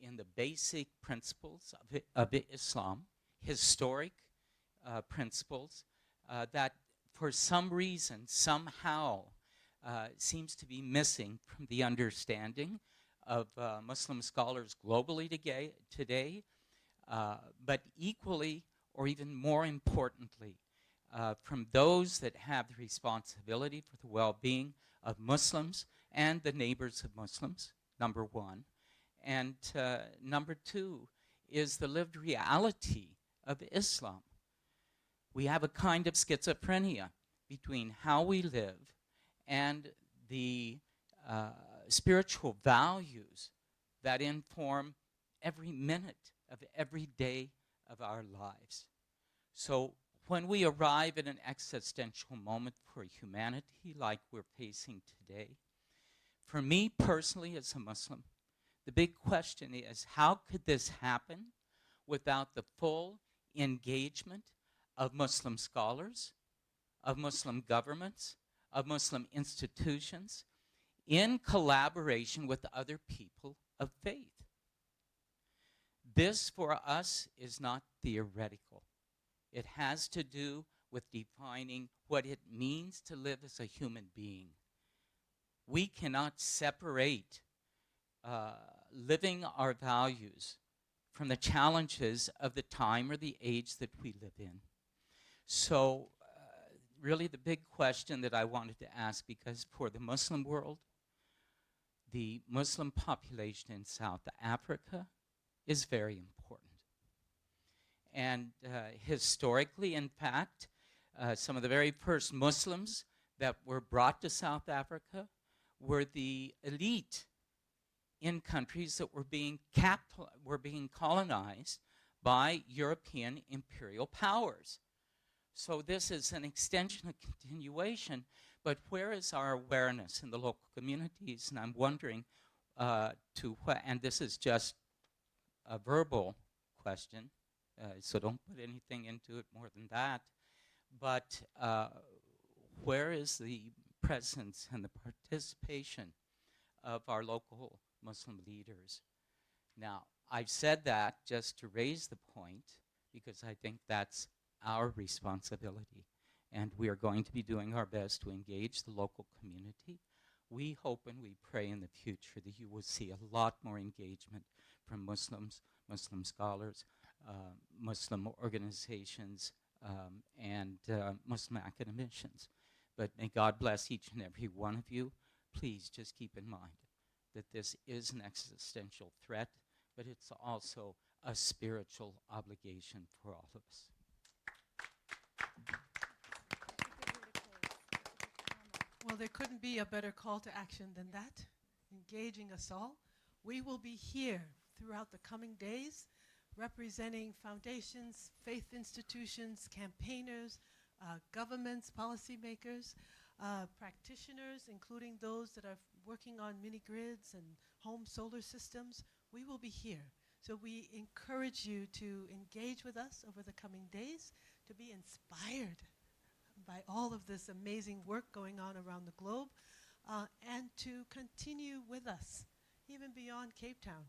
in the basic principles of Islam, historic principles, that for some reason, somehow, seems to be missing from the understanding of Muslim scholars globally today, but equally, or even more importantly, from those that have the responsibility for the well-being of Muslims and the neighbors of Muslims, number one. And number two is the lived reality of Islam. We have a kind of schizophrenia between how we live and the spiritual values that inform every minute of every day of our lives. So when we arrive at an existential moment for humanity like we're facing today, for me personally as a Muslim, the big question is, how could this happen without the full engagement of Muslim scholars, of Muslim governments, of Muslim institutions, in collaboration with other people of faith? This, for us, is not theoretical. It has to do with defining what it means to live as a human being. We cannot separate living our values from the challenges of the time or the age that we live in. So really the big question that I wanted to ask, because for the Muslim world, the Muslim population in South Africa is very important. And historically, in fact, some of the very first Muslims that were brought to South Africa were the elite in countries that were being colonized by European imperial powers. So this is an extension, a continuation, but where is our awareness in the local communities? And I'm wondering and this is just a verbal question, so don't put anything into it more than that, but where is the presence and the participation of our local Muslim leaders? Now, I've said that just to raise the point, because I think that's our responsibility, and we are going to be doing our best to engage the local community. We hope and we pray in the future that you will see a lot more engagement from Muslims, Muslim scholars, Muslim organizations, and Muslim academicians. But may God bless each and every one of you. Please just keep in mind that this is an existential threat, but it's also a spiritual obligation for all of us. Well, there couldn't be a better call to action than that, engaging us all. We will be here throughout the coming days, representing foundations, faith institutions, campaigners, governments, policymakers, practitioners, including those that are working on mini-grids and home solar systems. We will be here. So we encourage you to engage with us over the coming days, to be inspired by all of this amazing work going on around the globe, and to continue with us, even beyond Cape Town.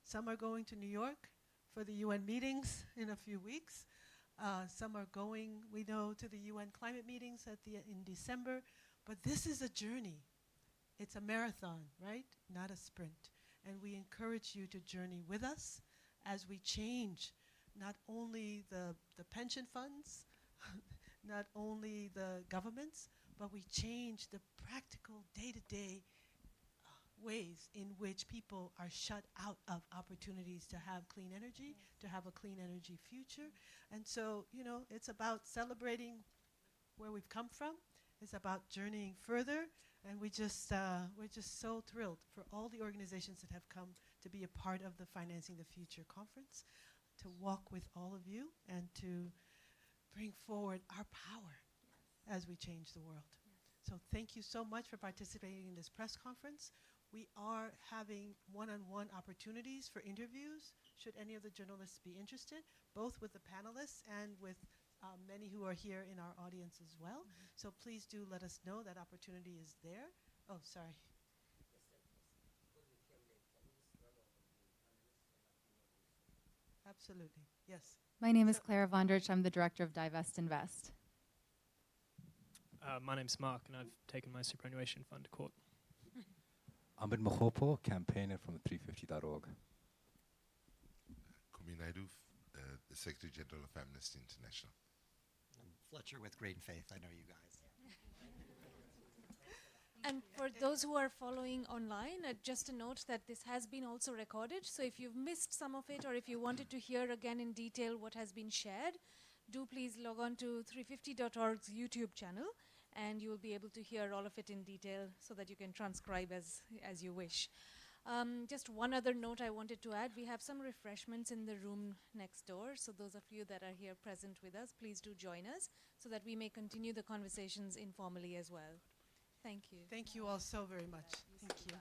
Some are going to New York for the UN meetings in a few weeks. Some are going, we know, to the UN climate meetings in December. But this is a journey. It's a marathon, right? Not a sprint. And we encourage you to journey with us as we change not only the pension funds, not only the governments, but we change the practical day-to-day ways in which people are shut out of opportunities to have clean energy, to have a clean energy future. And so, you know, it's about celebrating where we've come from. It's about journeying further. And we're just so thrilled for all the organizations that have come to be a part of the Financing the Future conference, to walk with all of you and to bring forward our power as we change the world. So thank you so much for participating in this press conference. We are having one-on-one opportunities for interviews, should any of the journalists be interested, both with the panelists and with many who are here in our audience as well. So please do let us know that opportunity is there. Oh, sorry. Absolutely, yes. My name is Clara Vonderch. I'm the director of Divest-invest. My name's Mark, and I've taken my superannuation fund to court. Ahmed Makhopo, campaigner from 350.org. Kumi Naidoo, the Secretary General of Amnesty International. I'm Fletcher with Green Faith. I know you guys. And for those who are following online, just a note that this has been also recorded. So if you've missed some of it, or if you wanted to hear again in detail what has been shared, do please log on to 350.org's YouTube channel, and you will be able to hear all of it in detail so that you can transcribe as you wish. Just one other note I wanted to add. We have some refreshments in the room next door, so those of you that are here present with us, please do join us so that we may continue the conversations informally as well. Thank you. Thank you all so very much. Thank you.